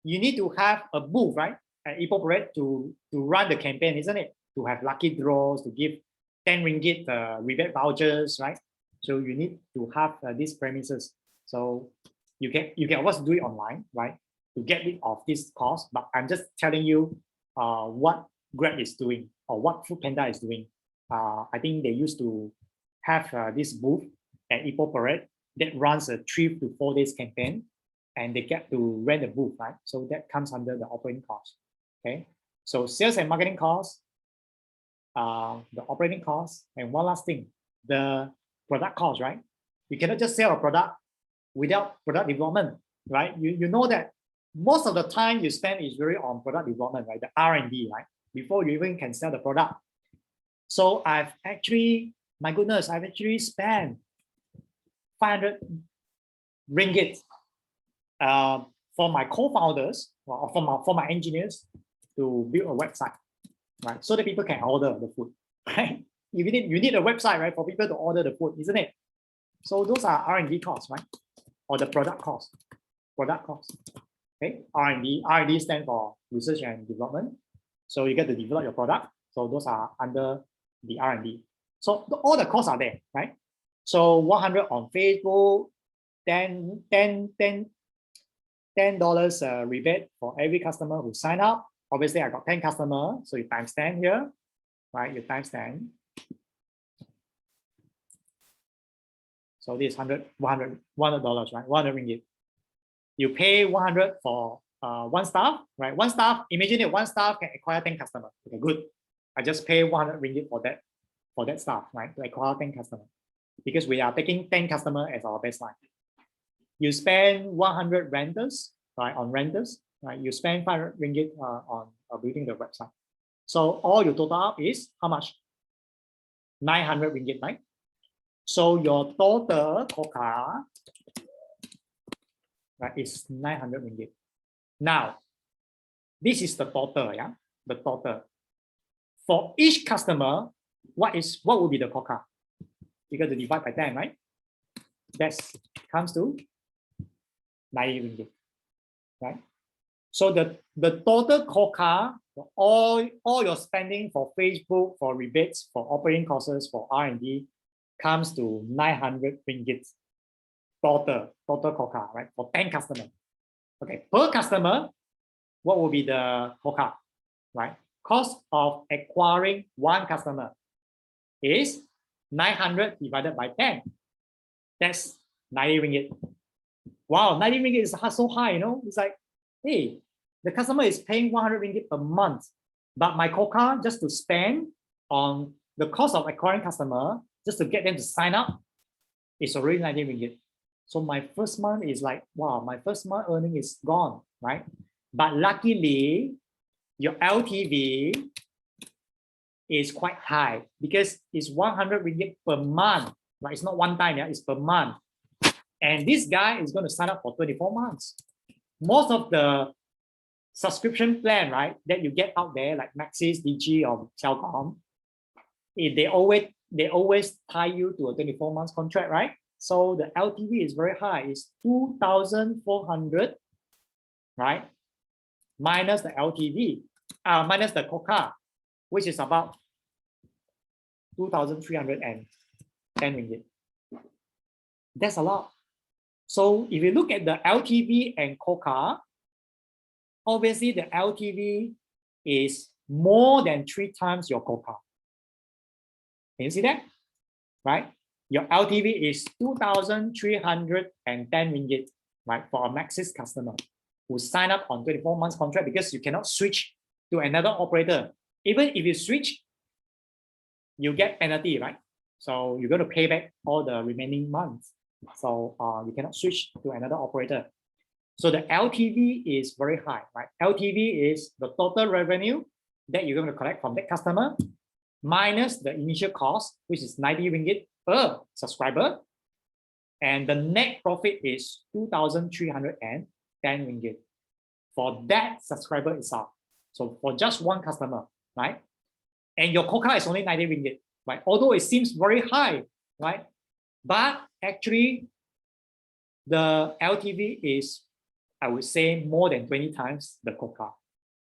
You need to have a booth, right? At Ipoh Parade to run the campaign, isn't it? To have lucky draws, to give 10 ringgit rebate vouchers, right? So you need to have these premises. So you can always do it online, right? To get rid of this cost. But I'm just telling you what Grab is doing or what Foodpanda is doing. I think they used to have this booth at Ipoh Parade that runs a 3 to 4 days campaign, and they get to rent a booth, right? So that comes under the operating cost. Okay, so sales and marketing costs, the operating costs, and one last thing, the product cost, right? You cannot just sell a product without product development, right? You know that most of the time you spend is really on product development, right? The R&D, right? Before you even can sell the product. So I've actually, my goodness, I've actually spent 500 ringgit for my co-founders or for my engineers to build a website, right? So that people can order the food, right? You need a website, right, for people to order the food, isn't it? So those are R&D costs, right? Or the product cost. Okay, R&D stands for research and development. So you get to develop your product. So those are under the R&D. So all the costs are there, right? So 100 on Facebook, $10 rebate for every customer who sign up. Obviously, I got 10 customers, so you times 10 here, right? You times 10. So this is $100, right? 100 ringgit. You pay 100 for one staff, right? One staff, imagine it, one staff can acquire 10 customers. Okay, good. I just pay 100 ringgit for that staff, right? To acquire 10 customers. Because we are taking 10 customers as our baseline. You spend 100 renters, right? On renters, right? You spend 500 ringgit on building the website. So all your total up is how much? 900 ringgit, right? So your total COCA, right, is 900 ringgit. Now, this is the total, yeah? The total. For each customer, what would be the COCA? You got to divide by 10, right? That comes to 90 ringgit, right? So the total COCA, all your spending for Facebook, for rebates, for operating costs, for R&D, comes to 900 ringgit total COCA, right? For 10 customers. Okay, per customer, what will be the COCA, right? Cost of acquiring one customer is 900 divided by 10. That's 90 ringgit. Wow, 90 ringgit is so high, you know? It's like, hey, the customer is paying 100 ringgit per month, but my COCA just to spend on the cost of acquiring customer, just to get them to sign up, is already 90 ringgit. So my first month is like, wow, my first month earning is gone, right? But luckily, your LTV is quite high because it's 100 ringgit per month. Right? It's not one time, yeah, it's per month. And this guy is going to sign up for 24 months. Most of the subscription plan, right, that you get out there, like Maxis, DG, or Telcom, they always tie you to a 24 months contract, right? So the LTV is very high. It's 2,400, right? Minus the LTV, minus the COCA, which is about 2,310 ringgit. That's a lot. So if you look at the LTV and COCA, obviously the LTV is more than 3 times your COCA. Can you see that? Right? Your LTV is 2,310 ringgit, right, for a Maxis customer who sign up on 24 months contract, because you cannot switch to another operator. Even if you switch, you get penalty, right? So you're going to pay back all the remaining months. So you cannot switch to another operator. So the LTV is very high, right? LTV is the total revenue that you're going to collect from that customer minus the initial cost, which is 90 ringgit per subscriber. And the net profit is 2,310 ringgit for that subscriber itself. So for just one customer, right? And your COCA is only 90 ringgit, right? Although it seems very high, right? But actually, the LTV is, I would say, more than 20 times the COCA,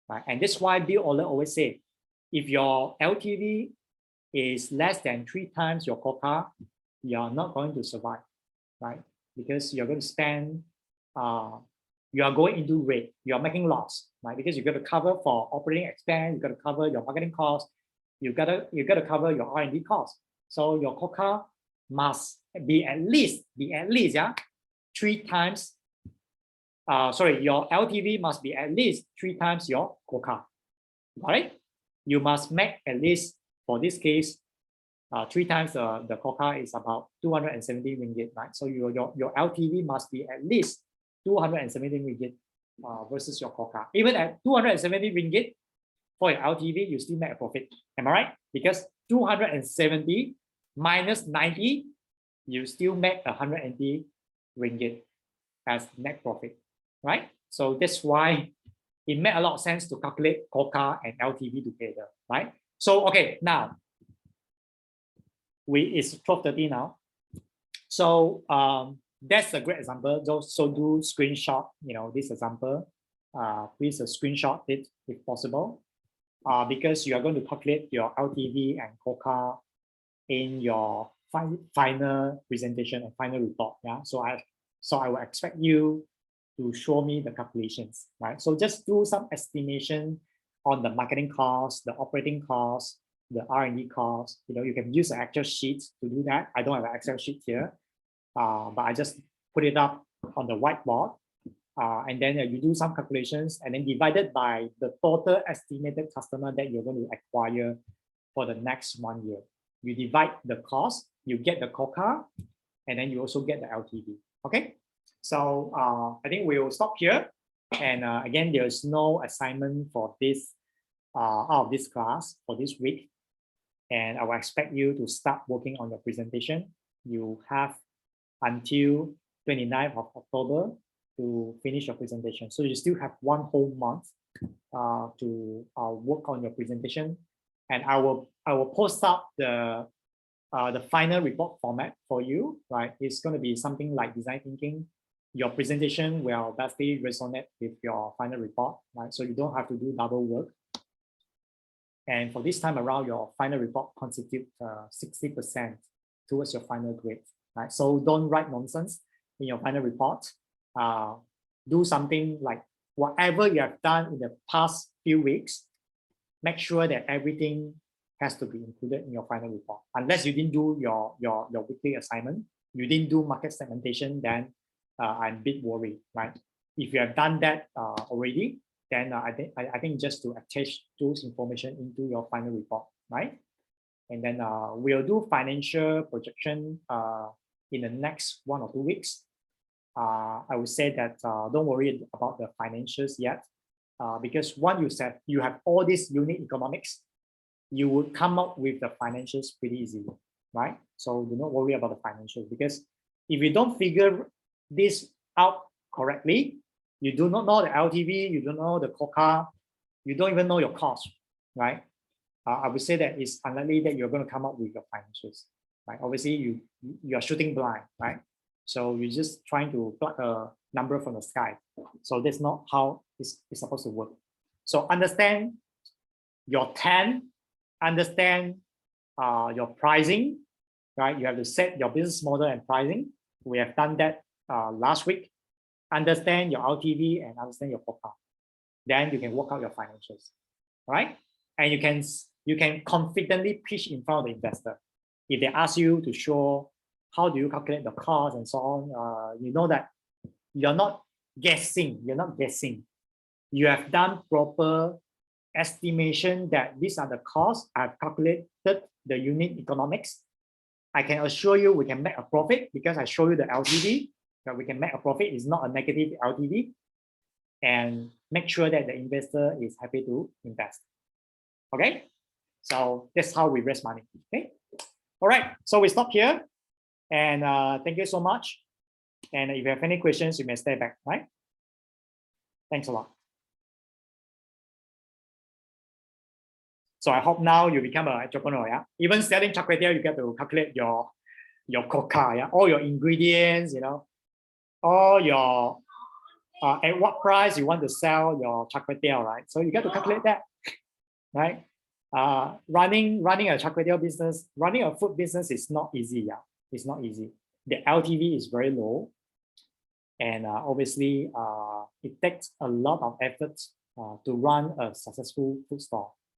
right? And that's why Bill Oler always say, if your LTV is less than 3 times your COCA, you're not going to survive, right? Because you're going to spend, you are going into red, you're making loss, right? Because you've got to cover for operating expense, you've got to cover your marketing costs, you've got to cover your R&D costs. So your COCA must be at least, yeah, 3 times. Your LTV must be at least 3 times your COCA, right? You must make at least, for this case, 3 times the COCA is about 270 ringgit, right? So your LTV must be at least 270 ringgit versus your COCA. Even at 270 ringgit for your LTV, you still make a profit. Am I right? Because 270 minus 90, you still make 180 ringgit as net profit, right? So that's why it made a lot of sense to calculate COCA and LTV together, right? So, okay, now, it's 12:30 now. So that's a great example. So do screenshot, this example. Please screenshot it if possible, because you are going to calculate your LTV and COCA in your final presentation and final report. Yeah. So I will expect you to show me the calculations, right? So just do some estimation on the marketing costs, the operating costs, the R&D costs. You can use an Excel sheet to do that. I don't have an Excel sheet here, but I just put it up on the whiteboard, and then you do some calculations, and then divided by the total estimated customer that you're going to acquire for the next 1 year. You divide the cost, you get the COCA, and then you also get the LTV. Okay, so I think we will stop here. And again, there's no assignment for this out of this class for this week. And I will expect you to start working on your presentation. You have until 29th of October to finish your presentation. So you still have 1 whole month to work on your presentation. And I will post up the final report format for you, right? It's going to be something like design thinking. Your presentation will definitely resonate with your final report, right? So you don't have to do double work. And for this time around, your final report constitutes 60% towards your final grade, right? So don't write nonsense in your final report. Do something like whatever you have done in the past few weeks. Make sure that everything has to be included in your final report. Unless you didn't do your weekly assignment, you didn't do market segmentation, then I'm a bit worried, right? If you have done that already, then I think just to attach those information into your final report, right? And then we'll do financial projection in the next 1 or 2 weeks. I would say that don't worry about the financials yet, because once you said you have all these unit economics, you would come up with the financials pretty easily, right? So do not worry about the financials, because if you don't figure this out correctly, you do not know the LTV, you don't know the COCA, you don't even know your cost, right? I would say that it's unlikely that you're going to come up with your financials, right? Obviously, you are shooting blind, right? So you're just trying to plug a number from the sky. So that's not how it's supposed to work. So understand your TAM, understand your pricing, right? You have to set your business model and pricing. We have done that last week. Understand your LTV and understand your COCA. Then you can work out your financials, right? And you can confidently pitch in front of the investor. If they ask you to show how do you calculate the cost and so on, you know that you're not guessing. You're not guessing. You have done proper estimation that these are the costs. I've calculated the unit economics. I can assure you we can make a profit because I show you the LTV, that we can make a profit. It's not a negative LTV, and make sure that the investor is happy to invest. Okay, so that's how we raise money. Okay, all right, so we stop here, and thank you so much. And if you have any questions, you may stay back, right? Thanks a lot. So I hope now you become an entrepreneur. Yeah, even selling chocolate, you get to calculate your COCA, yeah, all your ingredients, you know, all your at what price you want to sell your chocolate, right? So you get to calculate that, right? Running a chocolate business, running a food business is not easy. Yeah, it's not easy. The LTV is very low, and obviously it takes a lot of effort to run a successful food store.